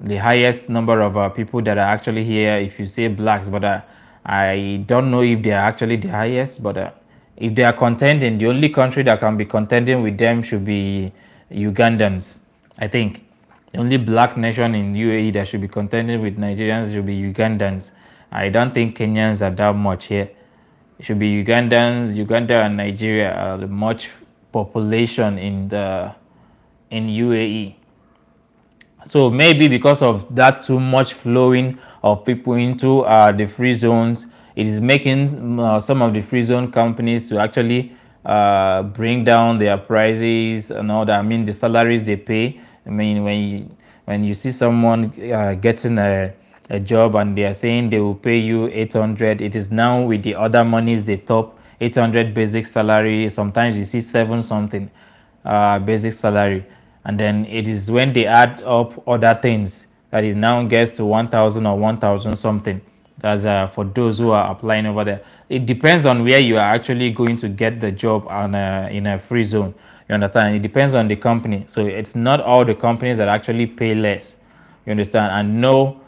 the highest number of people that are actually here if you say blacks, but I don't know if they are actually the highest, but if they are contending, the only country that can be contending with them should be Ugandans. I think the only black nation in UAE that should be contending with Nigerians should be Ugandans. I don't think Kenyans are that much here. It should be Ugandans. Uganda and Nigeria are the much population in UAE. So maybe because of that too much flowing of people into the free zones, it is making some of the free zone companies to actually bring down their prices and all that. I mean, the salaries they pay. I mean, When you see someone getting a job and they are saying they will pay you 800, it is now with the other monies they top 800 basic salary. Sometimes you see 7 something basic salary, and then it is when they add up other things that it now gets to 1000 or 1000 something. That's for those who are applying over there. It depends on where you are actually going to get the job on in a free zone. You understand? It depends on the company. So it's not all the companies that actually pay less. You understand? And no,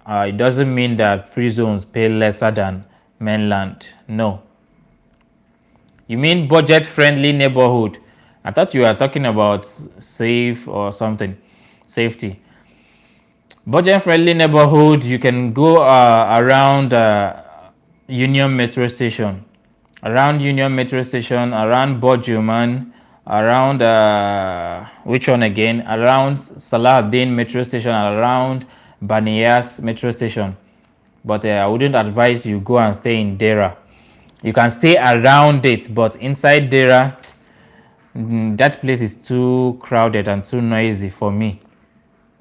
it doesn't mean that free zones pay lesser than mainland. No. You mean budget friendly neighborhood? I thought you were talking about safe or something. Safety. Budget friendly neighborhood, you can go around Union Metro Station. Around Union Metro Station, around Bojuman, around which one again? Around Salahuddin Metro Station, around Baniyas Metro Station. But I wouldn't advise you go and stay in Dera. You can stay around it, but inside Dera, that place is too crowded and too noisy for me,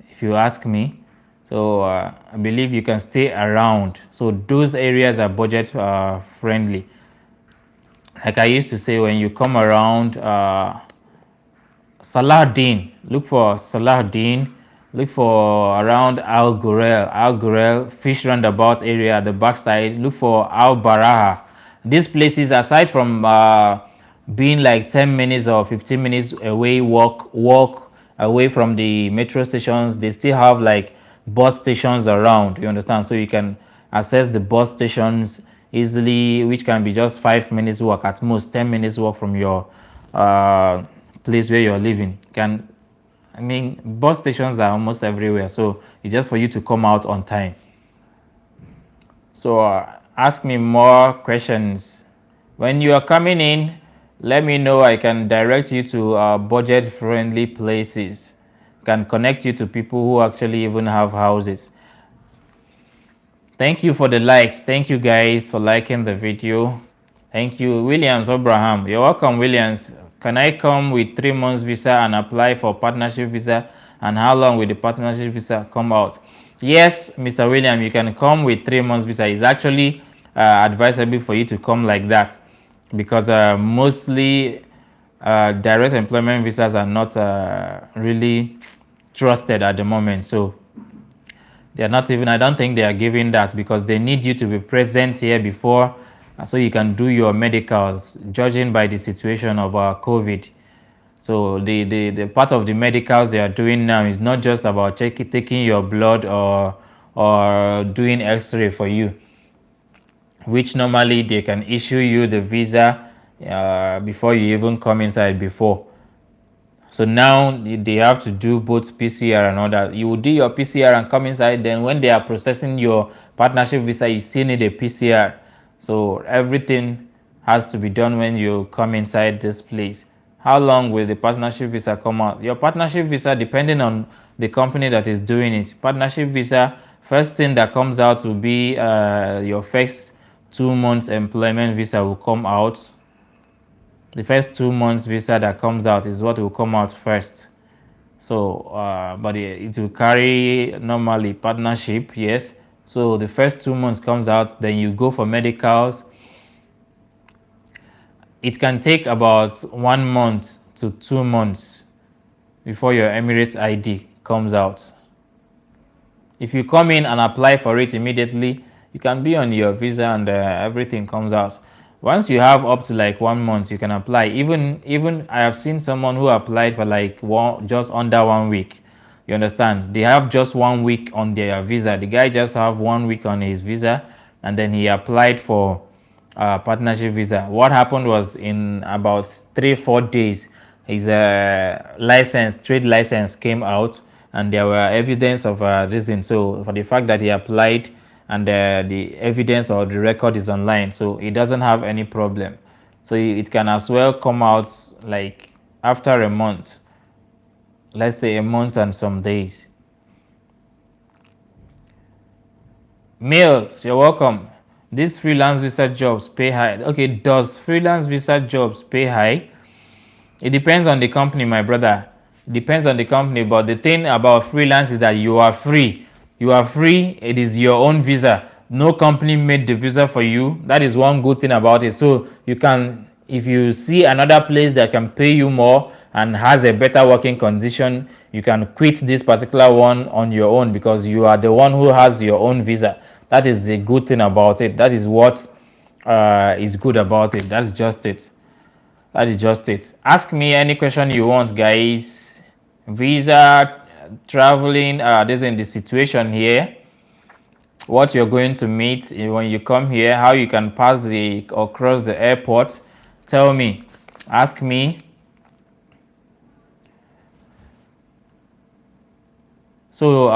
if you ask me. So I believe you can stay around. So those areas are budget friendly. Like I used to say, when you come around Salahuddin, look for Salahuddin, look for around Al Gurel, Fish Roundabout area at the backside, look for Al Baraha. These places, aside from being like 10 minutes or 15 minutes away, walk away from the metro stations, they still have like bus stations around, you understand? So you can access the bus stations easily, which can be just 5 minutes walk, at most 10 minutes walk from your place where you're living. Bus stations are almost everywhere, so it's just for you to come out on time. So ask me more questions. When you are coming in, let me know. I can direct you to budget friendly places. Can connect you to people who actually even have houses. Thank you for the likes. Thank you guys for liking the video. Thank you. Williams Abraham, you're welcome. Williams, can I come with 3 months visa and apply for partnership visa, and how long will the partnership visa come out? Yes, Mr. William, you can come with 3 months visa. It's actually advisable for you to come like that, because mostly direct employment visas are not really trusted at the moment. So they are not even, I don't think they are giving that, because they need you to be present here before, so you can do your medicals, judging by the situation of COVID. So the part of the medicals they are doing now is not just about taking your blood or doing x-ray for you, which normally they can issue you the visa before you even come inside before. So now they have to do both PCR and all that. You will do your PCR and come inside. Then when they are processing your partnership visa, you still need a PCR. So everything has to be done when you come inside this place. How long will the partnership visa come out? Your partnership visa, depending on the company that is doing it. Partnership visa, first thing that comes out will be your first 2 months employment visa will come out. The first 2 months visa that comes out is what will come out first. So but it will carry normally partnership, yes. So the first 2 months comes out, then you go for medicals. It can take about 1 month to 2 months before your Emirates ID comes out. If you come in and apply for it immediately, you can be on your visa and everything comes out. Once you have up to like 1 month, you can apply. Even I have seen someone who applied for like just under 1 week. You understand? They have just 1 week on their visa. The guy just have 1 week on his visa, and then he applied for partnership visa. What happened was, in about 3-4 days, his trade license came out, and there were evidence of reason. So for the fact that he applied, and the evidence or the record is online, so it doesn't have any problem. So it can as well come out like after a month, let's say a month and some days. Males, you're welcome. These freelance visa jobs pay high. Okay, does freelance visa jobs pay high? It depends on the company, my brother. depends on the company, but the thing about freelance is that you are free. You are free. It is your own visa. No company made the visa for you. That is one good thing about it. So you can, if you see another place that can pay you more and has a better working condition, you can quit this particular one on your own because you are the one who has your own visa. That is the good thing about it. That is what is good about it. That's just it. That is just it. Ask me any question you want, guys. Visa, traveling, this in the situation here. What you're going to meet when you come here, how you can pass the or cross the airport. Tell me. Ask me. So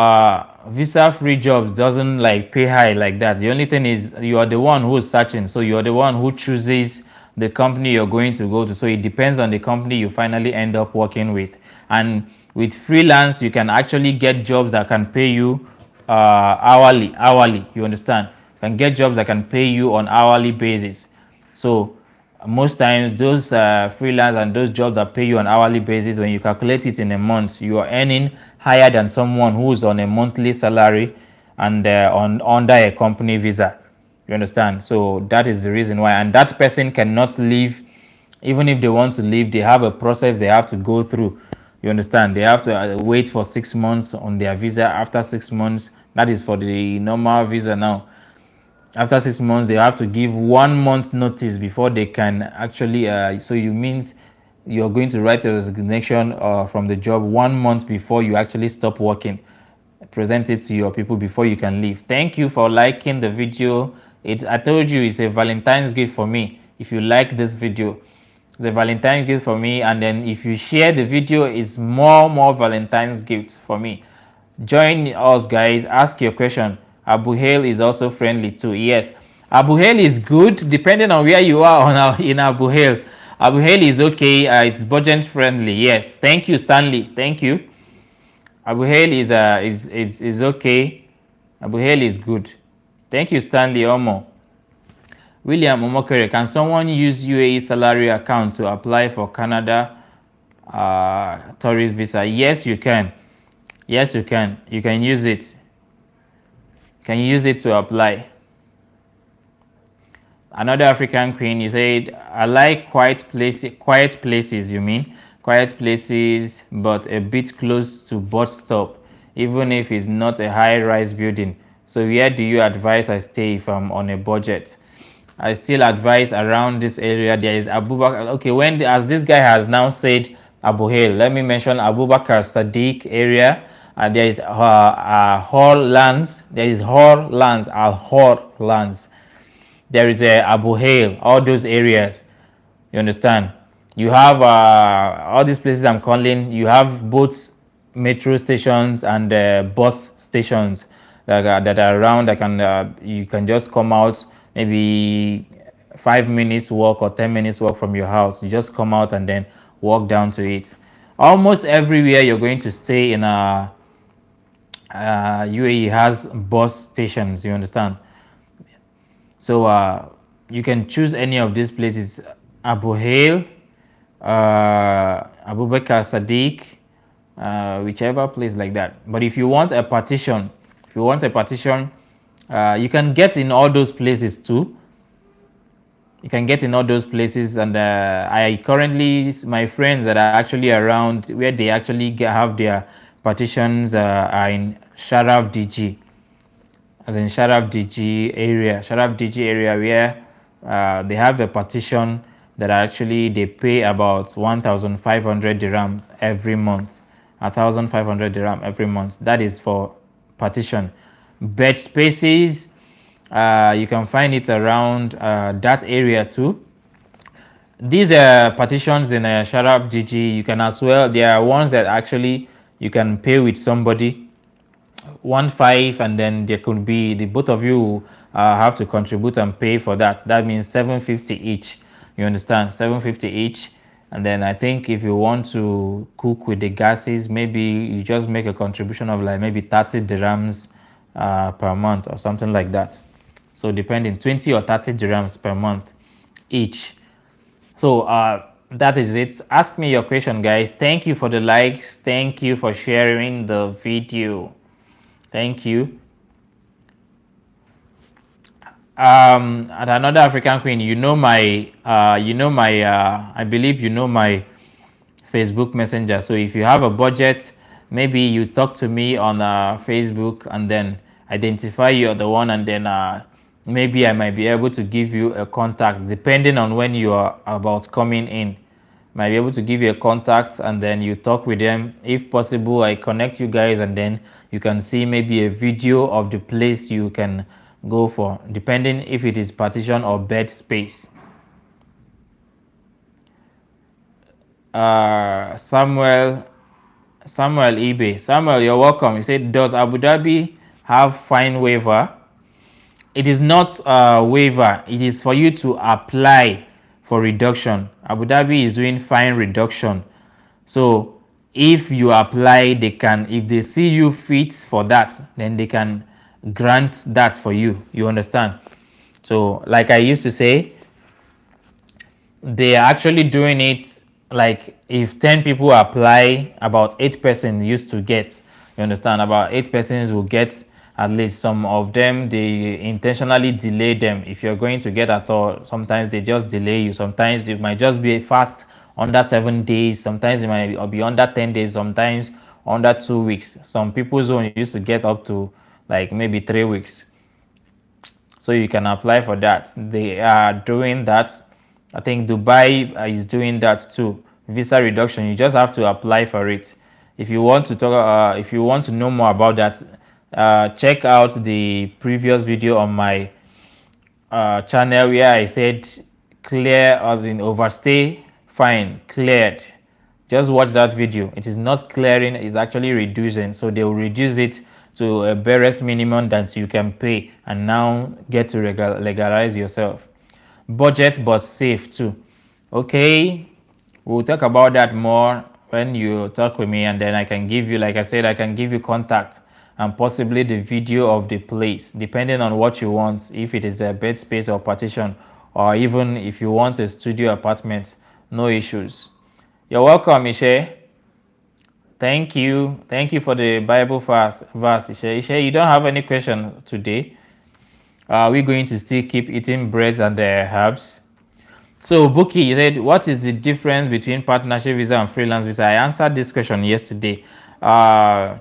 visa free jobs doesn't like pay high like that. The only thing is you are the one who's searching. So you are the one who chooses the company you're going to go to. So it depends on the company you finally end up working with. And with freelance, you can actually get jobs that can pay you hourly. You understand? You can get jobs that can pay you on hourly basis. So most times those freelance and those jobs that pay you on hourly basis, when you calculate it in a month, you are earning higher than someone who's on a monthly salary and on under a company visa. You understand? So that is the reason why, and that person cannot leave. Even if they want to leave, they have a process they have to go through. You understand? They have to wait for 6 months on their visa. After 6 months, that is for the normal visa now. After 6 months, they have to give 1 month notice before they can actually so you means you're going to write a resignation from the job 1 month before you actually stop working. Present it to your people before you can leave. Thank you for liking the video. I told you it's a Valentine's gift for me. If you like this video, it's a Valentine's gift for me, and then if you share the video, it's more Valentine's gifts for me. Join us, guys. Ask your question. Abu Hail is also friendly too. Yes, Abu Hail is good depending on where you are in Abu Hail. Abu Hail is okay. It's budget friendly. Yes. Thank you, Stanley. Thank you. Abu Hail is okay. Abu Hail is good. Thank you, Stanley Omo. William Omokere, can someone use UAE salary account to apply for Canada tourist visa? Yes, you can. Yes, you can. You can use it. You can use it to apply. Another African queen, you said, I like quiet places, you mean? Quiet places, but a bit close to bus stop, even if it's not a high-rise building. So where do you advise I stay if I'm on a budget? I still advise around this area. There is Abubakar. Okay, as this guy has now said Abu Hail, let me mention Abubakar Sadiq area. There is Hor Lands. There is Hor Lands. Hor Lands. There is Abu Hail. All those areas. You understand? You have all these places I'm calling. You have both metro stations and bus stations that are around. That can you can just come out maybe 5 minutes walk or 10 minutes walk from your house. You just come out and then walk down to it. Almost everywhere you're going to stay in UAE has bus stations. You understand? So you can choose any of these places: Abu Hail, Abu Bakr Sadiq, whichever place like that. But if you want a partition, you can get in all those places too. You can get in all those places, and I currently, my friends that are actually around where they actually have their partitions are in Sharaf DG, as in Sharaf DG area where they have a partition that actually they pay about 1,500 dirhams every month, 1,500 dirham every month. That is for partition. Bed spaces, you can find it around that area too. These partitions in Sharaf DG, you can as well, there are ones that actually you can pay with somebody 1.5, and then there could be the both of you have to contribute and pay for that. That means 750 each. You understand? 750 each. And then I think if you want to cook with the gases, maybe you just make a contribution of like maybe 30 dirhams per month or something like that. So depending, 20 or 30 dirhams per month each. So that is it. Ask me your question, guys. Thank you for the likes. Thank you for sharing the video. Thank you. And another African queen, I believe you know my Facebook Messenger. So if you have a budget, maybe you talk to me on Facebook and then identify you're the one, and then maybe I might be able to give you a contact depending on when you are about coming in. Might be able to give you a contact and then you talk with them. If possible, I connect you guys and then you can see maybe a video of the place you can go for, depending if it is partition or bed space. Samuel eBay. Samuel, you're welcome. You said, does Abu Dhabi have fine waiver? It is not a waiver. It is for you to apply for reduction. Abu Dhabi is doing fine reduction. So if you apply, they can, if they see you fit for that, then they can grant that for you. You understand? So like I used to say, they are actually doing it like if 10 people apply, about 8 persons used to get. You understand? About 8 persons will get at least. Some of them, they intentionally delay them. If you're going to get at all, sometimes they just delay you. Sometimes it might just be fast under 7 days. Sometimes it might be under 10 days. Sometimes under 2 weeks. Some people's own used to get up to like maybe 3 weeks. So you can apply for that. They are doing that. I think Dubai is doing that too. Visa reduction. You just have to apply for it. If you want to talk, if you want to know more about that, check out the previous video on my channel where I said clear or in overstay fine cleared. Just watch that video. It is not clearing, it's actually reducing. So they will reduce it to a barest minimum that you can pay and now get to legalize yourself. Budget but safe too. Okay, we'll talk about that more when you talk with me, and then I can give you, like I said, I can give you contact and possibly the video of the place depending on what you want, if it is a bed space or partition, or even if you want a studio apartment. No issues. You're welcome, Ishe. Thank you for the Bible verse, Ishe. You don't have any question today. We're going to still keep eating bread and herbs. So Buki, you said, what is the difference between partnership visa and freelance visa? I answered this question yesterday. A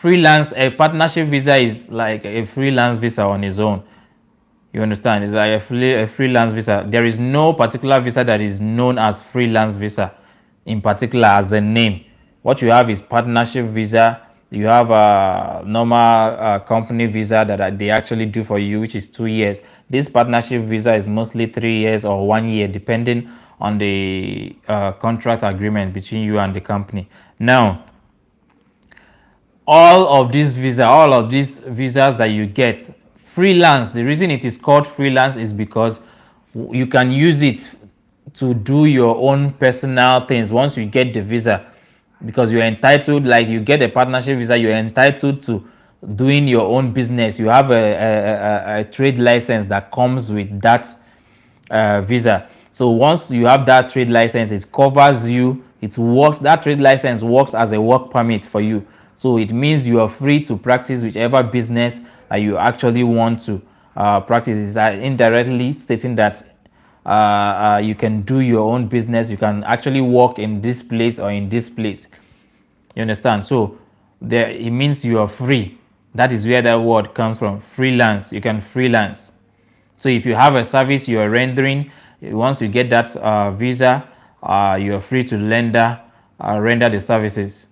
partnership visa is like a freelance visa on its own. You understand? It's like a freelance visa. There is no particular visa that is known as freelance visa in particular as a name. What you have is partnership visa. You have a normal company visa that they actually do for you, which is 2 years. This partnership visa is mostly 3 years or 1 year, depending on the contract agreement between you and the company. Now, all of these visas that you get, freelance, the reason it is called freelance is because you can use it to do your own personal things once you get the visa, because you're entitled, like you get a partnership visa, you're entitled to doing your own business. You have a trade license that comes with that visa. So once you have that trade license, it covers you. It works. That trade license works as a work permit for you. So it means you are free to practice whichever business that you actually want to practice. It's indirectly stating that you can do your own business. You can actually work in this place or in this place. You understand? So there, it means you are free. That is where that word comes from. Freelance. You can freelance. So if you have a service you are rendering, once you get that visa, you are free to render the services.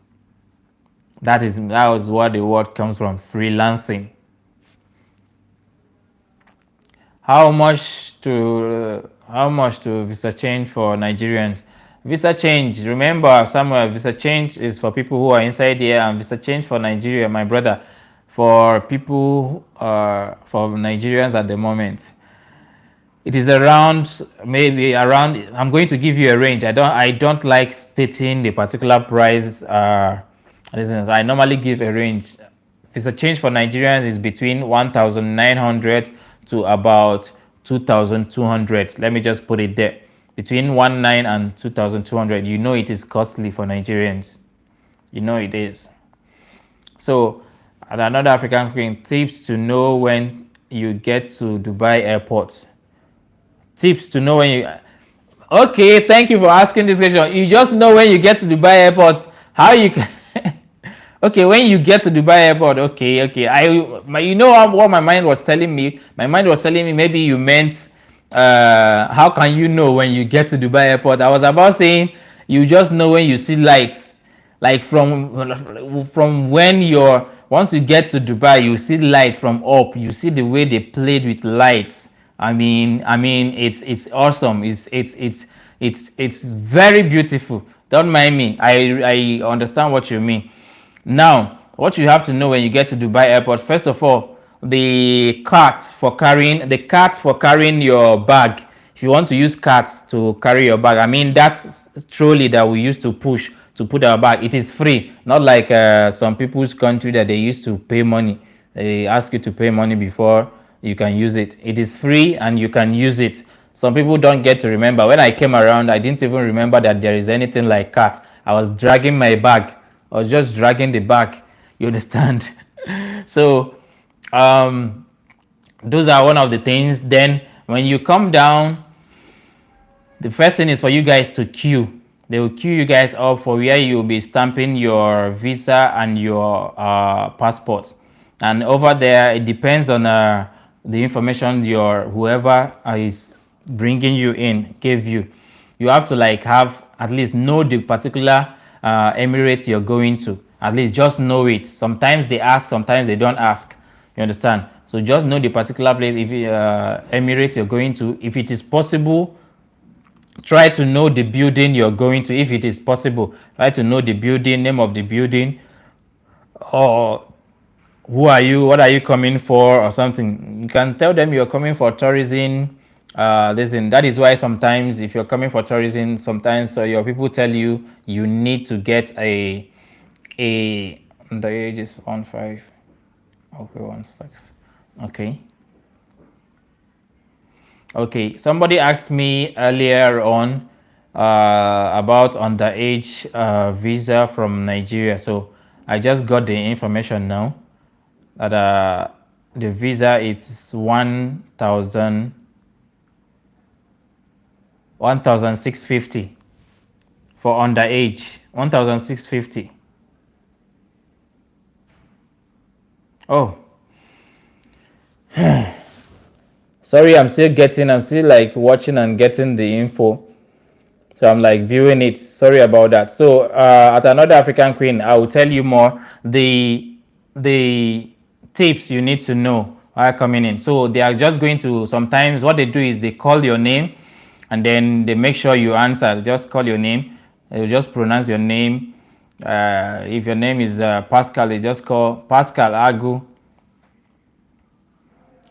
That is what the word comes from, freelancing. How much to visa change for Nigerians? Visa change, remember somewhere, visa change is for people who are inside here, and visa change for Nigeria, my brother, for people for Nigerians at the moment, it is around, maybe around, I'm going to give you a range. I don't like stating the particular price. I normally give a range. Visa change for Nigerians is between 1,900 to about 2,200. Let me just put it there. between 19 and 2,200. You know it is costly for Nigerians. You know it is. So, at another African Queen, tips to know when you get to Dubai airport. Tips to know when you. Okay, thank you for asking this question. You just know when you get to Dubai airport how you can. Okay, when you get to Dubai airport, okay. You know what my mind was telling me? My mind was telling me maybe you meant, how can you know when you get to Dubai airport? I was about saying you just know when you see lights, like from when you're once you get to Dubai, you see lights from up. You see the way they played with lights. I mean, it's awesome. It's very beautiful. Don't mind me. I understand what you mean. Now, what you have to know when you get to Dubai airport, first of all, the cart for carrying your bag. If you want to use carts to carry your bag, I mean that's trolley that we used to push to put our bag. It is free, not like some people's country that they used to pay money. They ask you to pay money before you can use it. It is free and you can use it. Some people don't get to remember. When I came around, I didn't even remember that there is anything like cart. I was dragging my bag. I was just dragging the bag. You understand? So, um, those are one of the things. Then, when you come down, the first thing is for you guys to queue. They will queue you guys up for where you will be stamping your visa and your passport. And over there, it depends on the information your whoever is bringing you in gave you. You have to like have at least know the particular emirate you're going to. At least just know it. Sometimes they ask, sometimes they don't ask. You understand? So just know the particular place, if emirate you're going to. If it is possible, try to know the building you're going to. If it is possible, try to know the building, name of the building, or who are you, what are you coming for, or something. You can tell them you're coming for tourism. Listen, that is why sometimes if you're coming for tourism, sometimes your people tell you you need to get a the age is 15. Okay, 16. Okay, somebody asked me earlier on about underage visa from Nigeria. So I just got the information now that the visa is 1,650 for underage. 1,650. Oh, sorry, I'm still like watching and getting the info. So I'm like viewing it. Sorry about that. So at another African Queen, I will tell you more the tips you need to know while coming in. So they are just going to, sometimes what they do is they call your name and then they make sure you answer. Just call your name. They will just pronounce your name. If your name is Pascal, they just call Pascal Agu,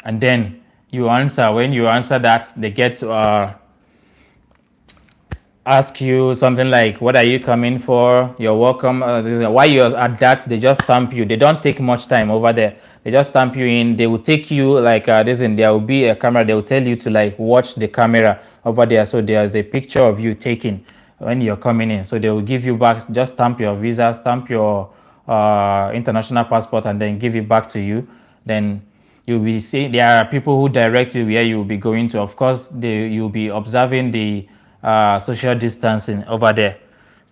and then you answer. When you answer that, they get to ask you something like, what are you coming for? You're welcome. While you're at that, they just stamp you. They don't take much time over there. They just stamp you in. They will take you like this, and there will be a camera. They will tell you to like watch the camera over there. So there's a picture of you taken when you're coming in. So they will give you back, just stamp your visa, stamp your international passport, and then give it back to you. Then you'll be seeing, there are people who direct you where you'll be going to. Of course, you'll be observing the social distancing over there.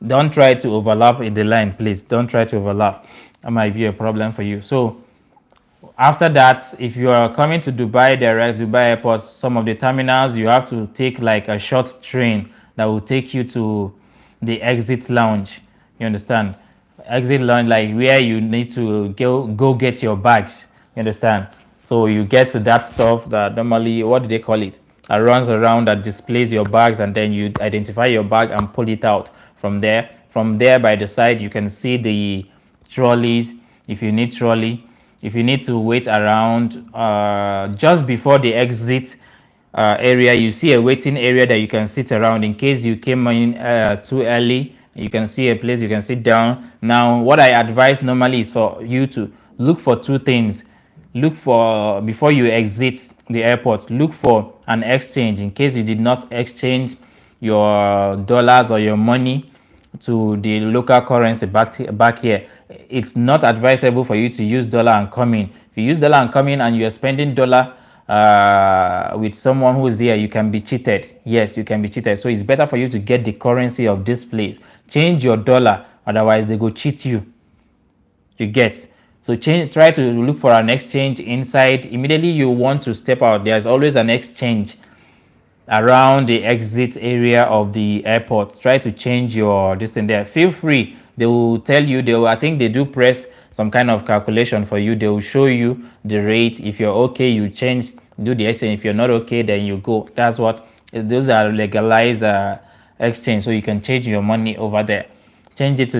Don't try to overlap in the line, please. Don't try to overlap. That might be a problem for you. So after that, if you are coming to Dubai direct, Dubai airport, some of the terminals, you have to take like a short train that will take you to the exit lounge. You understand? Exit lounge, like where you need to go get your bags. You understand? So you get to that stuff that normally, what do they call it? Runs around that displays your bags, and then you identify your bag and pull it out from there. From there, by the side, you can see the trolleys. If you need trolley, if you need to wait around just before the exit area, you see a waiting area that you can sit around in case you came in too early. You can see a place you can sit down. Now, what I advise normally is for you to look for two things. Look for, before you exit the airport, look for an exchange in case you did not exchange your dollars or your money to the local currency back here. It's not advisable for you to use dollar and come in. If you use dollar and come in and you're spending dollar with someone who is here, you can be cheated. Yes, you can be cheated. So it's better for you to get the currency of this place. Change your dollar, otherwise they go cheat you. You get. So try to look for an exchange inside. Immediately you want to step out, there's always an exchange around the exit area of the airport. Try to change your distance there. Feel free. They will tell you, I think they do press some kind of calculation for you. They will show you the rate. If you're okay, you change, do the exchange. If you're not okay, then you go. That's what, those are legalized exchange. So you can change your money over there. Change it to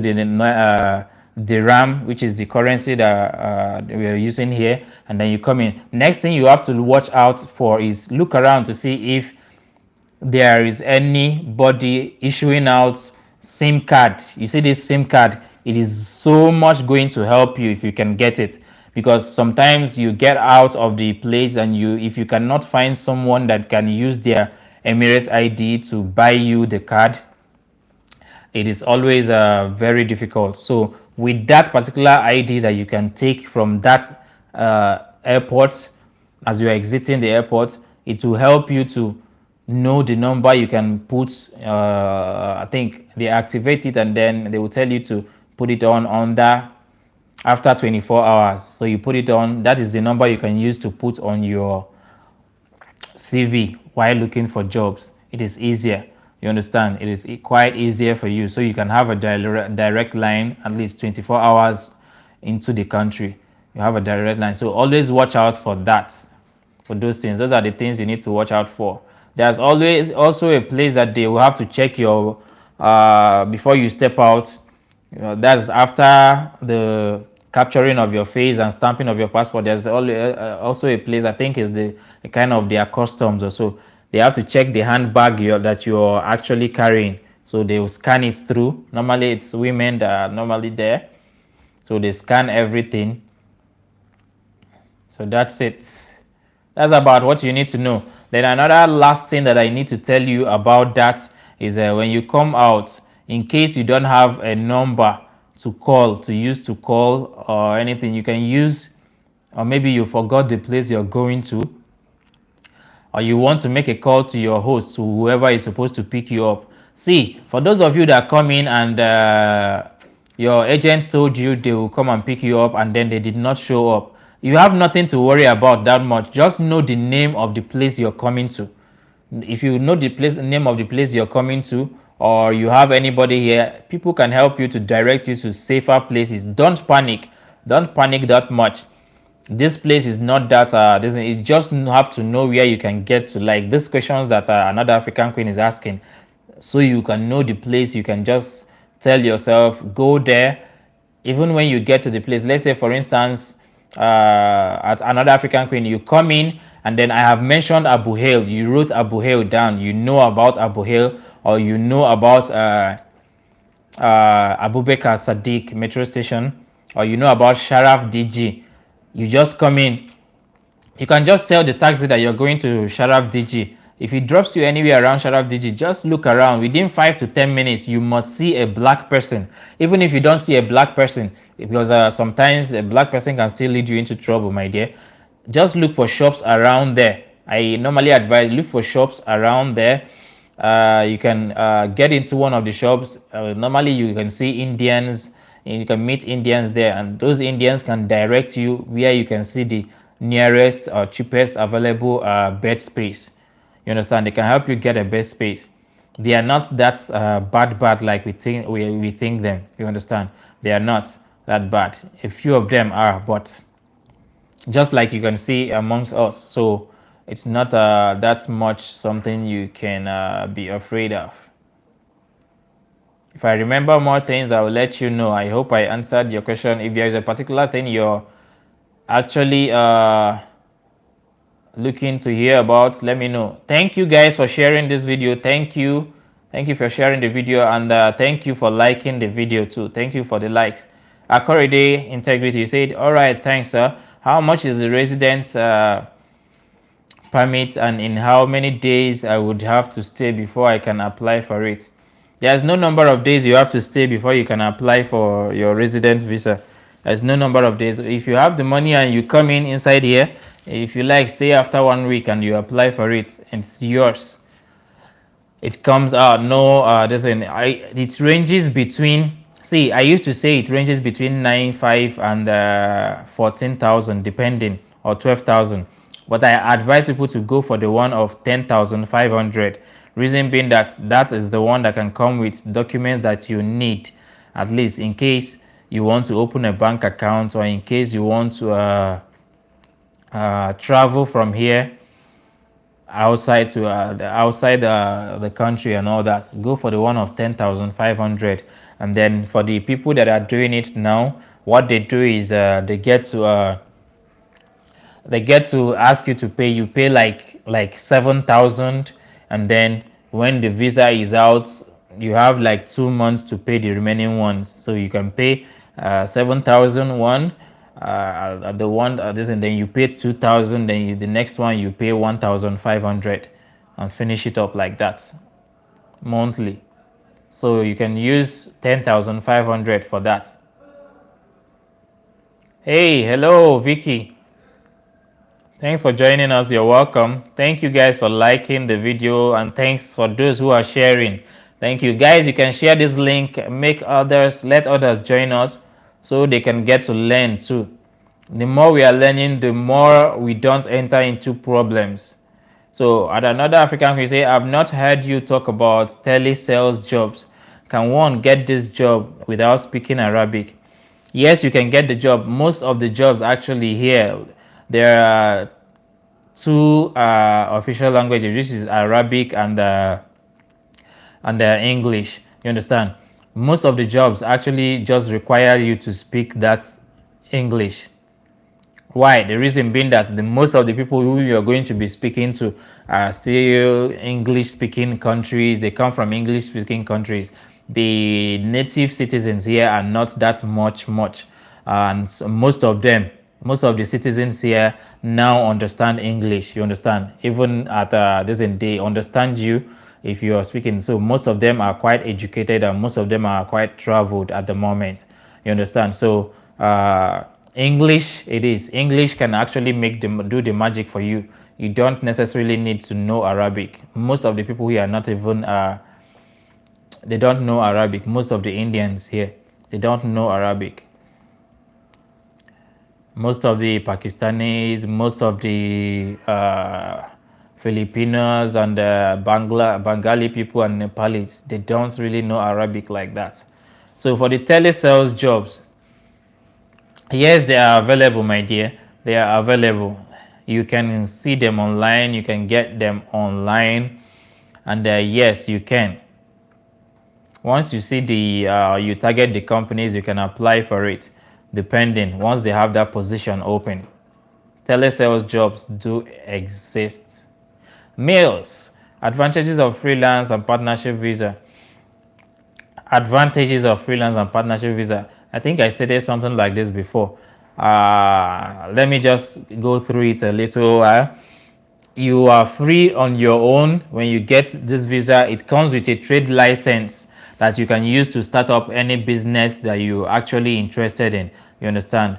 the RAM, which is the currency that we are using here, and then you come in. Next thing you have to watch out for is look around to see if there is anybody issuing out SIM card. You see this SIM card, it is so much going to help you if you can get it, because sometimes you get out of the place and if you cannot find someone that can use their Emirates ID to buy you the card, it is always very difficult. So with that particular ID that you can take from that airport as you are exiting the airport, it will help you to know the number you can put. I think they activate it and then they will tell you to put it on under after 24 hours. So you put it on, that is the number you can use to put on your CV while looking for jobs. It is easier. You understand? It is quite easier for you. So you can have a direct line at least 24 hours into the country. You have a direct line. So always watch out for that, for those things. Those are the things you need to watch out for. There's always also a place that they will have to check your before you step out. That's after the capturing of your face and stamping of your passport. There's also a place, I think is the kind of their customs or so. They have to check the handbag that you're actually carrying. So they will scan it through. Normally it's women that are normally there. So they scan everything. So that's it. That's about what you need to know. Then another last thing that I need to tell you about that is when you come out, in case you don't have a number to use to call or anything, you can use, or maybe you forgot the place you're going to, or you want to make a call to your host, to whoever is supposed to pick you up. See, for those of you that come in and your agent told you they will come and pick you up and then they did not show up, you have nothing to worry about that much. Just know the name of the place you're coming to. If you know the name of the place you're coming to, or you have anybody here, people can help you to direct you to safer places. Don't panic that much. This place is not that you just have to know where you can get to, like these questions that another African queen is asking, so you can know the place. You can just tell yourself, go there. Even when you get to the place, let's say for instance at another African queen, you come in and then I have mentioned Abu Hail, you wrote Abu Hail down, you know about Abu Hail, or you know about Abubakar Sadiq metro station, or you know about Sharaf DG. You just come in, you can just tell the taxi that you're going to Sharaf DG. If it drops you anywhere around Sharaf DG, just look around. Within 5 to 10 minutes, you must see a black person. Even if you don't see a black person, because sometimes a black person can still lead you into trouble, my dear. Just look for shops around there. I normally advise look for shops around there. You can get into one of the shops. Normally, you can see Indians, and you can meet Indians there, and those Indians can direct you where you can see the nearest or cheapest available bed space. You understand? They can help you get a bed space. They are not that bad like we think them. You understand? They are not that bad. A few of them are, but just like you can see amongst us. So it's not that much something you can be afraid of. If I remember more things, I will let you know. I hope I answered your question. If there is a particular thing you're actually looking to hear about, let me know. Thank you guys for sharing this video. Thank you for sharing the video, and thank you for liking the video too. Thank you for the likes. Akorede Integrity said, all right, thanks sir. How much is the resident permit and in how many days I would have to stay before I can apply for it. There's no number of days you have to stay before you can apply for your resident visa. There's no number of days. If you have the money and you come in inside here, if you like, stay after 1 week and you apply for it, and it's yours. It comes out. No, it ranges between. See, I used to say it ranges between 9,500 and 14,000, depending, or 12,000. But I advise people to go for the one of 10,500. Reason being that that is the one that can come with documents that you need, at least in case you want to open a bank account, or in case you want to travel from here outside to the country and all that. Go for the one of 10,500. And then for the people that are doing it now, what they do is they get to ask you to pay. You pay like 7,000, and then when the visa is out, you have like 2 months to pay the remaining ones. So you can pay 7,000 one, the one this, and then you pay 2,000. Then the next one you pay 1,500, and finish it up like that monthly. So you can use 10,500 for that. Hey, hello, Vicky. Thanks for joining us. You're welcome. Thank you guys for liking the video, and thanks for those who are sharing. Thank you guys. You can share this link, let others join us so they can get to learn too. The more we are learning, the more we don't enter into problems. So at another African can say, I've not heard you talk about telesales jobs. Can one get this job without speaking Arabic? Yes, you can get the job. Most of the jobs actually here, there are two official languages, which is Arabic and English. You understand? Most of the jobs actually just require you to speak that English. Why? The reason being that most of the people who you are going to be speaking to are still English-speaking countries. They come from English-speaking countries. The native citizens here are not that much, and so most of the citizens here now understand English. You understand? Even at they understand you if you are speaking. So most of them are quite educated, and most of them are quite traveled at the moment. You understand? So English, English can actually do the magic for you. You don't necessarily need to know Arabic. Most of the people here are not even they don't know Arabic. Most of the Indians here, they don't know Arabic. Most of the Pakistanis, most of the Filipinos and Bengali people and Nepalis, they don't really know Arabic like that. So for the telesales jobs, yes, they are available, my dear. They are available. You can see them online. You can get them online, and yes, you can. Once you see you target the companies, you can apply for it, depending. Once they have that position open, telesales jobs do exist. Mails, advantages of freelance and partnership visa. Advantages of freelance and partnership visa. I think I stated something like this before. Let me just go through it a little. You are free on your own when you get this visa. It comes with a trade license that you can use to start up any business that you're actually interested in. You understand?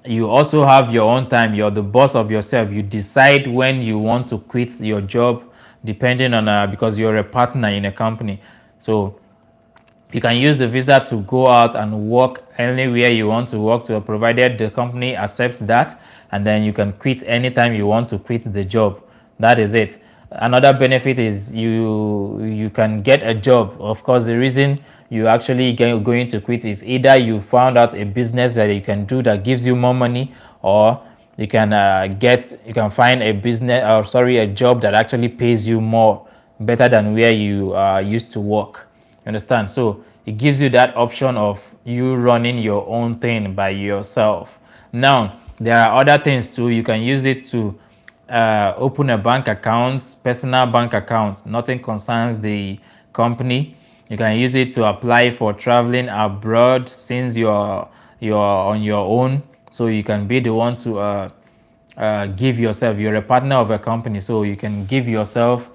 You also have your own time. You're the boss of yourself. You decide when you want to quit your job, depending on because you're a partner in a company. So you can use the visa to go out and work anywhere you want to work to, provided the company accepts that, and then you can quit anytime you want to quit the job. That is it. Another benefit is you can get a job. Of course, the reason you actually going to quit is either you found out a business that you can do that gives you more money, or you can find a a job that actually pays you more, better than where you used to work. Understand? So it gives you that option of you running your own thing by yourself. Now there are other things too. You can use it to open a bank account, personal bank account. Nothing concerns the company. You can use it to apply for traveling abroad, since you're on your own. So you can be the one to give yourself. You're a partner of a company, so you can give yourself.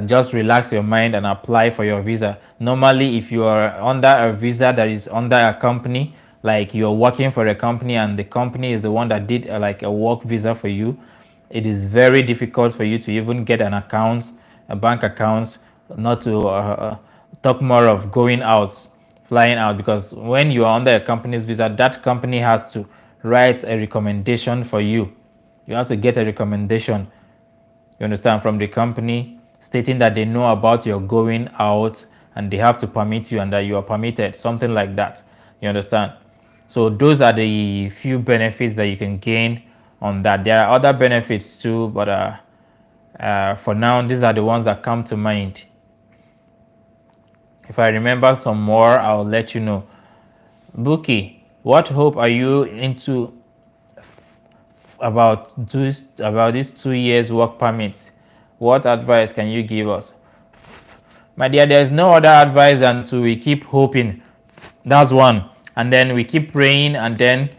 Just relax your mind and apply for your visa. Normally, if you are under a visa that is under a company, like you're working for a company and the company is the one that did like a work visa for you, it is very difficult for you to even get an account, a bank account, not to talk more of going out, flying out, because when you are under a company's visa, that company has to write a recommendation for you. You have to get a recommendation, you understand, from the company stating that they know about your going out and they have to permit you and that you are permitted, something like that. You understand? So those are the few benefits that you can gain on that. There are other benefits too, but for now, these are the ones that come to mind. If I remember some more, I'll let you know. Buki, what hope are you into about these 2 years work permits? What advice can you give us? My dear, there is no other advice than to we keep hoping. That's one. And then we keep praying, and then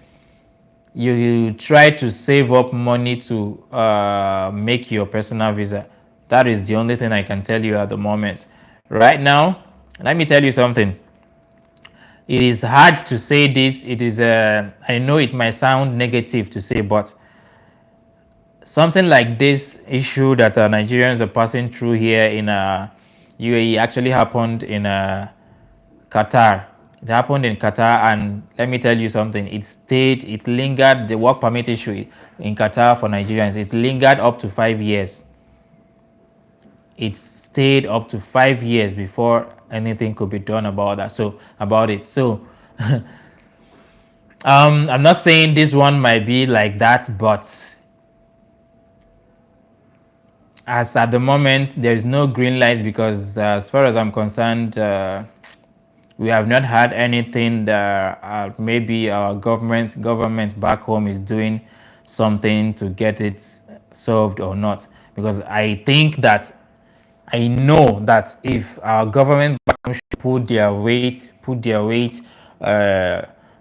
you try to save up money to make your personal visa. That is the only thing I can tell you at the moment. Right now, let me tell you something. It is hard to say this. It is, I know it might sound negative to say, but something like this issue that Nigerians are passing through here in UAE actually happened in Qatar. It happened in Qatar, and let me tell you something. It lingered, the work permit issue in Qatar for Nigerians. It lingered up to 5 years. It stayed up to 5 years before anything could be done about that. So about it. So I'm not saying this one might be like that, but as at the moment, there is no green light because, as far as I'm concerned, we have not had anything that maybe our government back home is doing something to get it solved or not. Because I know that if our government back home should put their weight,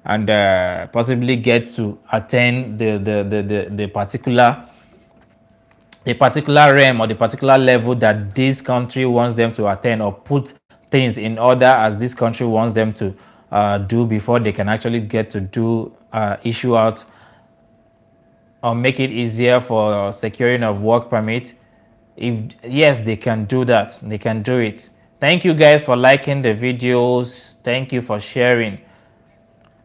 and possibly get to attain the particular realm or the particular level that this country wants them to attain, or put things in order as this country wants them to do before they can actually get to do issue out or make it easier for securing of work permit. If yes, they can do that, they can do it. Thank you guys for liking the videos. Thank you for sharing.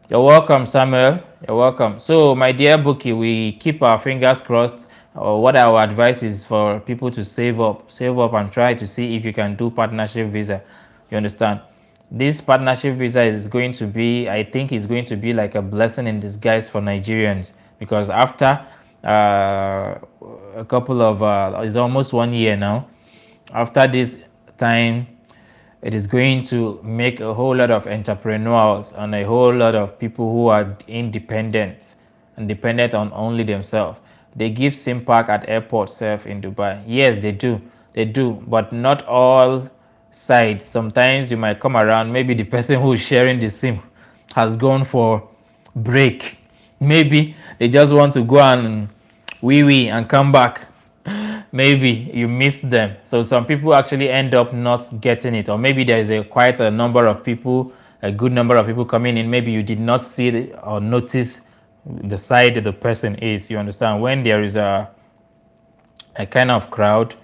You're welcome, Samuel. You're welcome. So, my dear Bookie, we keep our fingers crossed. What our advice is for people to save up, and try to see if you can do partnership visa. You understand? This partnership visa is going to be, I think, is going to be like a blessing in disguise for Nigerians, because after a couple of, it's almost 1 year now. After this time, it is going to make a whole lot of entrepreneurs and a whole lot of people who are independent and dependent on only themselves. They give SIM pack at airport self in Dubai. Yes, they do, but not all sides. Sometimes you might come around, maybe the person who is sharing the SIM has gone for break. Maybe they just want to go and wee and come back. Maybe you missed them. So some people actually end up not getting it, or maybe there is quite a number of people, a good number of people coming in. Maybe you did not see it or notice the side that the person is. You understand? When there is a kind of crowd,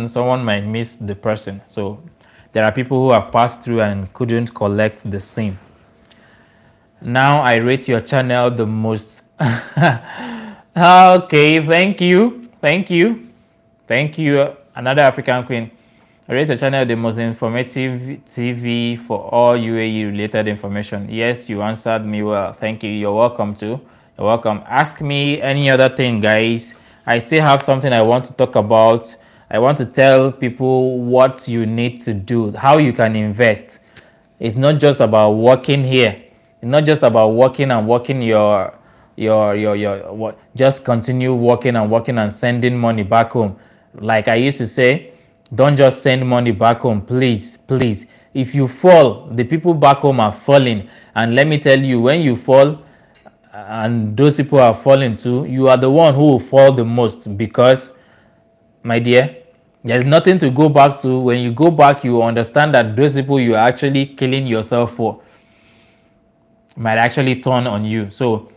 someone might miss the person. So there are people who have passed through and couldn't collect the same. Now I rate your channel the most. Okay, thank you. Another African queen. I rate your channel the most informative TV for all UAE related information. Yes, you answered me well. Thank you. You're welcome too. You're welcome. Ask me any other thing, guys. I still have something I want to talk about. I want to tell people what you need to do, how you can invest. It's not just about working here. It's not just about working and working your what, just continue working and sending money back home. Like I used to say, don't just send money back home, please. If you fall, the people back home are falling, and let me tell you, when you fall, and those people are falling too, you are the one who will fall the most, because, my dear, there's nothing to go back to. When you go back, you understand that those people you are actually killing yourself for might actually turn on you. So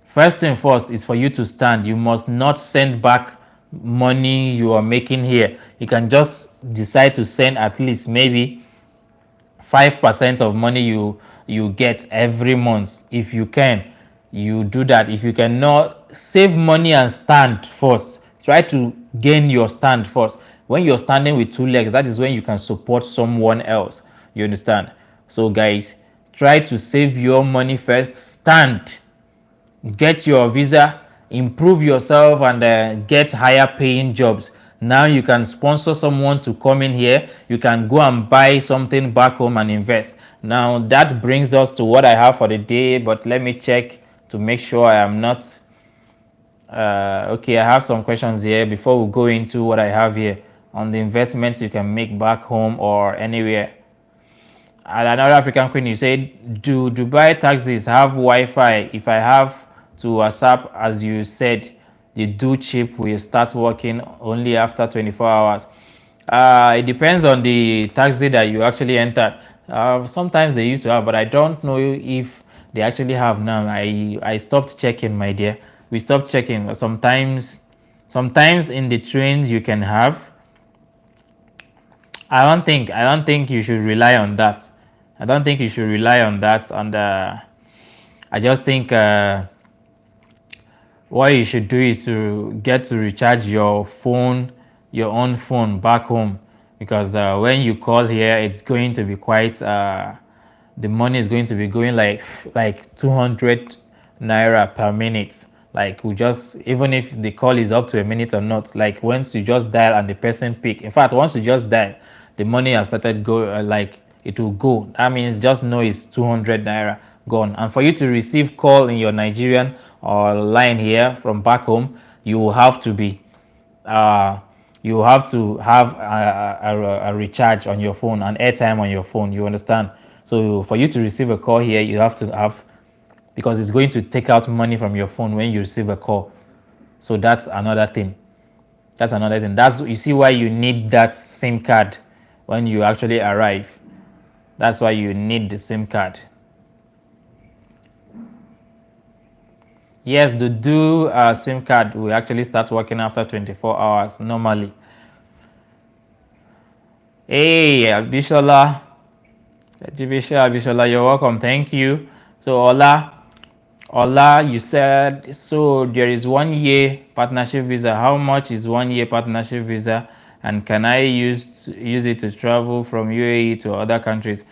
first thing first is for you to stand. You must not send back money you are making here. You can just decide to send at least maybe 5% of money you get every month. If you can, you do that. If you cannot, save money and stand first. Try to gain your stand first. When you're standing with two legs, that is when you can support someone else. You understand? So guys, try to save your money first. Stand, get your visa, improve yourself, and get higher paying jobs. Now you can sponsor someone to come in here. You can go and buy something back home and invest. Now that brings us to what I have for the day, but let me check to make sure I am not okay. I have some questions here before we go into what I have here on the investments you can make back home or anywhere. And another African queen, you said, do Dubai taxis have Wi-Fi? If I have to WhatsApp, as you said, the do chip will start working only after 24 hours. It depends on the taxi that you actually enter. Sometimes they used to have, but I don't know if they actually have now. I stopped checking, my dear. We stopped checking. Sometimes in the trains you can have. I don't think you should rely on that. I don't think you should rely on that. And I just think what you should do is to get to recharge your phone, your own phone back home, because when you call here, it's going to be quite. The money is going to be going like 200 naira per minute. Like we just, even if the call is up to a minute or not, like once you just dial and the person pick. In fact, once you just dial, the money has started go like it will go. That means just know it's 200 naira gone. And for you to receive call in your Nigerian or line here from back home, you will have to be you have to have a recharge on your phone and airtime on your phone. You understand? So for you to receive a call here, you have to have, because it's going to take out money from your phone when you receive a call. So that's another thing. That's another thing. That's, you see why you need that SIM card when you actually arrive. That's why you need the SIM card. Yes, the do SIM card will actually start working after 24 hours normally. Hey, Bishola. Bishola, you're welcome. Thank you. So, Ola, you said, so there is 1 year partnership visa. How much is 1 year partnership visa? And can I use it to travel from UAE to other countries?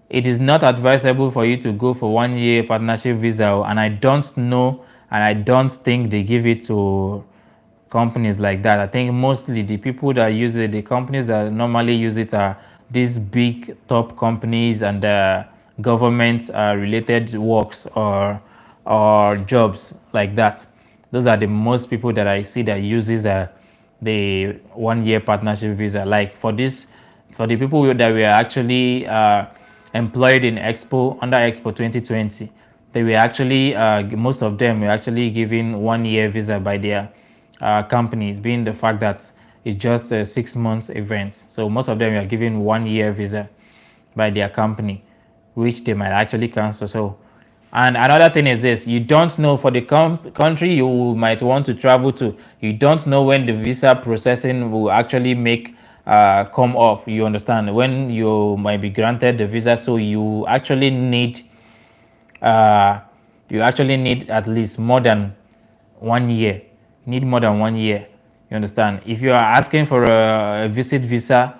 It is not advisable for you to go for 1 year partnership visa. And I don't know, and I don't think they give it to companies like that. I think mostly the people that use it, the companies that normally use it are these big top companies and government related works or jobs like that. Those are the most people that I see that uses the 1 year partnership visa. Like for this, for the people that were actually employed in Expo, under Expo 2020, they were actually most of them were actually given 1 year visa by their companies, being the fact that it's just a 6 months event. So most of them are given 1 year visa by their company, which they might actually cancel. So, and another thing is this: you don't know for the country you might want to travel to. You don't know when the visa processing will actually make come off. You understand, when you might be granted the visa. So you actually need at least more than 1 year. Need more than 1 year. You understand? If you are asking for a visit visa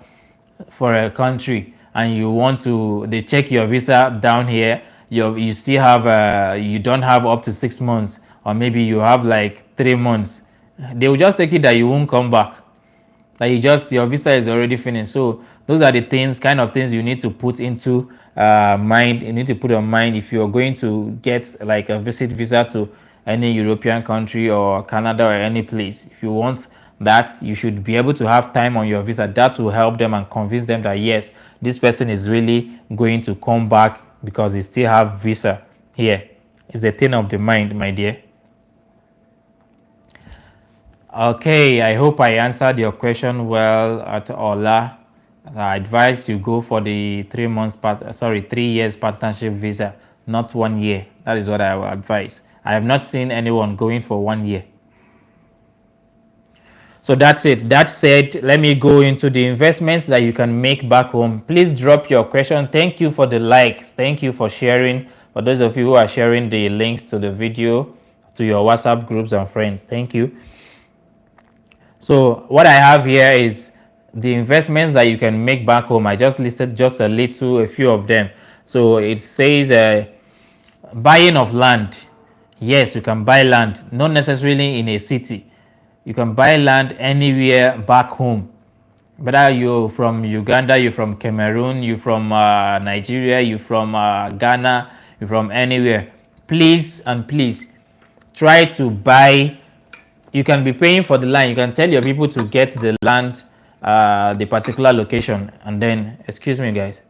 for a country and you want to, they check your visa down here, you still have you don't have up to 6 months, or maybe you have like 3 months, they will just take it that you won't come back. Like, you just, your visa is already finished. So those are the things, kind of things you need to put into mind. You need to put on mind if you're going to get like a visit visa to any European country or Canada or any place. If you want that, you should be able to have time on your visa. That will help them and convince them that yes, this person is really going to come back because they still have visa here It's a thing of the mind, my dear. Okay, I hope I answered your question well at Ola. I advise you go for the 3 years partnership visa, not 1 year. That is what I will advise. I have not seen anyone going for 1 year. So that's it. That said, let me go into the investments that you can make back home. Please drop your question. Thank you for the likes. Thank you for sharing. For those of you who are sharing the links to the video to your WhatsApp groups and friends, thank you. So what I have here is the investments that you can make back home. I just listed just a few of them. So it says buying of land. Yes, you can buy land, not necessarily in a city. You can buy land anywhere back home. Whether you're from Uganda, you're from Cameroon, you're from Nigeria, you're from Ghana, you're from anywhere. Please and please try to buy. You can be paying for the land. You can tell your people to get the land, the particular location, and then, excuse me, guys.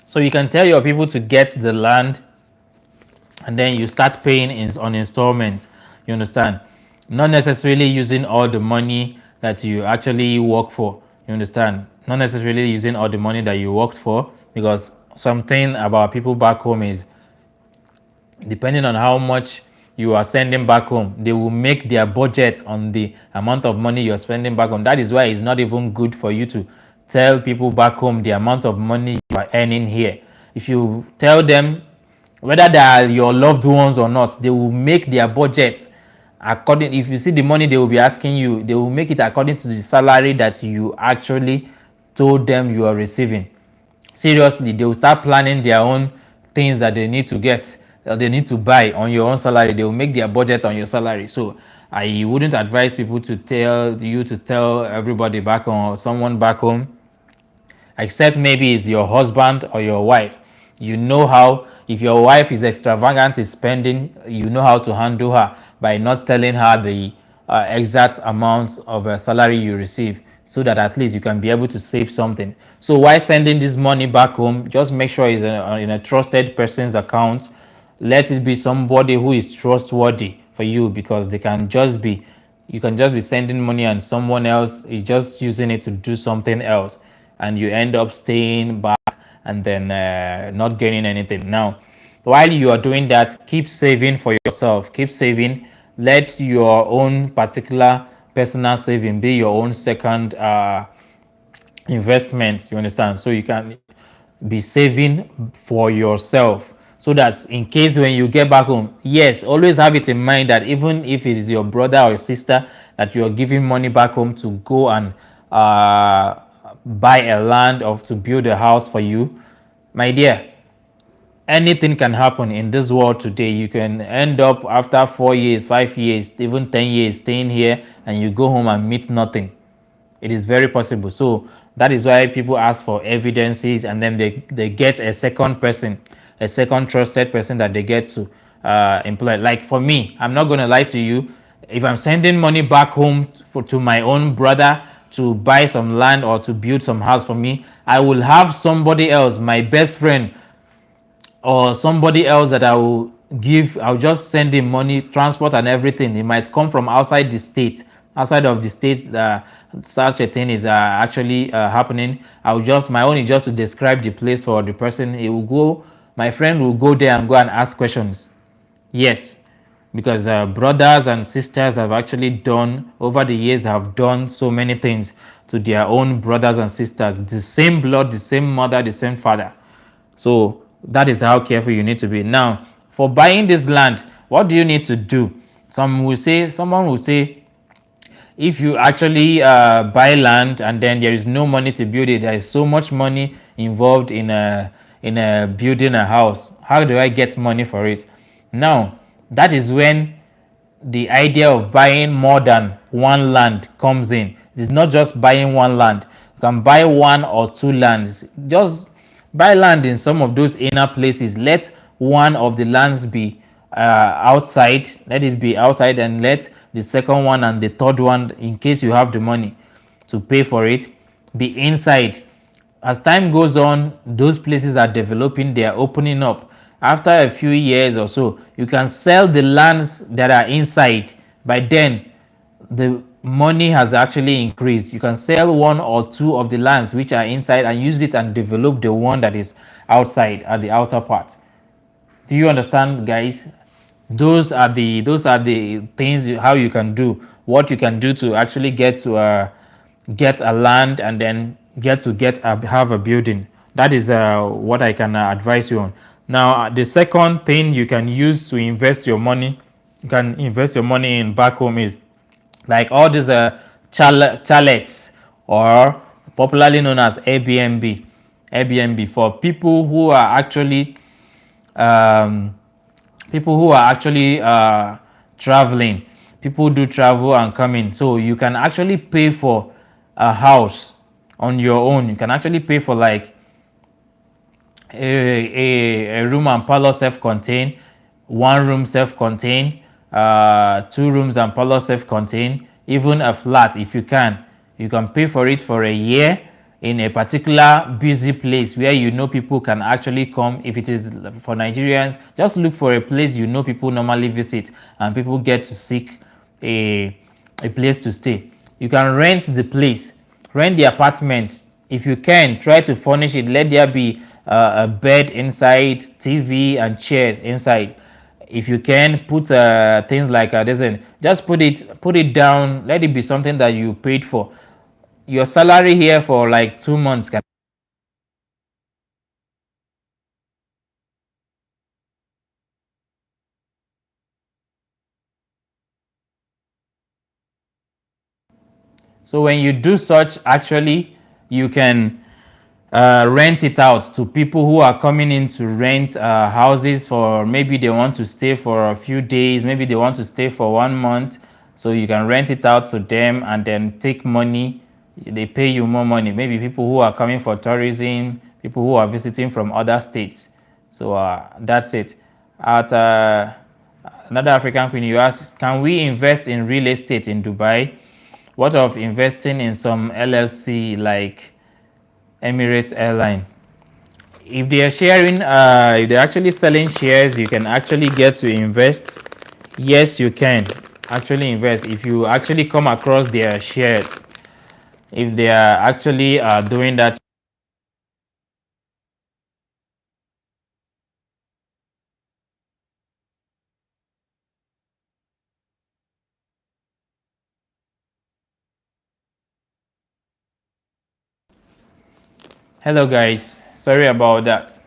So you can tell your people to get the land, and then you start paying on installments. You understand? Not necessarily using all the money that you actually work for. You understand? Not necessarily using all the money that you worked for, because something about people back home is, depending on how much you are sending back home, they will make their budget on the amount of money you're spending back home. That is why it's not even good for you to tell people back home the amount of money you are earning here. If you tell them, whether they are your loved ones or not, they will make their budget according. If you see the money they will be asking you, they will make it according to the salary that you actually told them you are receiving. Seriously, they will start planning their own things that they need to get, that they need to buy on your own salary. They will make their budget on your salary. So I wouldn't advise people to tell everybody back home or someone back home, except maybe it's your husband or your wife. You know how, if your wife is extravagant in spending, you know how to handle her by not telling her the exact amount of salary you receive, so that at least you can be able to save something. So while sending this money back home, just make sure it's in a trusted person's account. Let it be somebody who is trustworthy for you, because you can just be sending money and someone else is just using it to do something else, and you end up staying back and then not gaining anything. Now, while you are doing that, keep saving for yourself. Keep saving. Let your own particular personal saving be your own second investment. You understand? So you can be saving for yourself, so that in case when you get back home, yes, always have it in mind that even if it is your brother or your sister that you are giving money back home to go and buy a land or to build a house for you, my dear, anything can happen in this world today. You can end up after 4 years, 5 years, even 10 years staying here, and you go home and meet nothing. It is very possible. So that is why people ask for evidences, and then they get a second person, a second trusted person that they get to employ. Like for me, I'm not going to lie to you. If I'm sending money back home to my own brother to buy some land or to build some house for me, I will have somebody else, my best friend, or somebody else that I'll just send him money, transport and everything. It might come from outside the state, outside of the state that such a thing is actually happening. My own is just to describe the place for the person. My friend will go there and go and ask questions. Yes, because brothers and sisters have actually done, over the years, have done so many things to their own brothers and sisters, the same blood, the same mother, the same father. So that is how careful you need to be. Now, for buying this land, what do you need to do? Someone will say, if you actually buy land and then there is no money to build it, there is so much money involved in building a house. How do I get money for it? Now, that is when the idea of buying more than one land comes in. It's not just buying one land. You can buy one or two lands. Just buy land in some of those inner places. Let one of the lands be outside. Let it be outside, and let the second one and the third one, in case you have the money to pay for it, be inside. as time goes on, those places are developing, they are opening up. After a few years or so, you can sell the lands that are inside. By then, the money has actually increased. You can sell one or two of the lands which are inside and use it and develop the one that is outside at the outer part. Do you understand, guys? Those are the things how you can do, what you can do to actually get a land and then have a building. That is what I can advise you on. Now, the second thing you can use to invest your money, you can invest your money in back home, is like all these chalets, or popularly known as Airbnb, for um, people who are actually traveling. People do travel and come in, so you can actually pay for a house on your own. You can actually pay for like a room and parlor self-contained, one room self-contained, two rooms and parlor self-contained, even a flat. If you can, you can pay for it for a year in a particular busy place where you know people can actually come. If it is for Nigerians, just look for a place you know people normally visit and people get to seek a a place to stay. You can rent the place, rent the apartments. If you can, try to furnish it. Let there be a bed inside, TV and chairs inside. If you can, put things like this in. Just put it down. Let it be something that you paid for. Your salary here for like 2 months can. So when you do such, actually, you can rent it out to people who are coming in to rent houses, for maybe they want to stay for a few days, maybe they want to stay for 1 month. So you can rent it out to them and then take money. They pay you more money. Maybe people who are coming for tourism, people who are visiting from other states. So that's it. At another African queen, you ask, can we invest in real estate in Dubai? What of investing in some LLC like Emirates Airline? If they are sharing, if they're actually selling shares, you can actually get to invest. Yes, you can actually invest if you actually come across their shares. If they are actually doing that. Hello, guys. Sorry about that.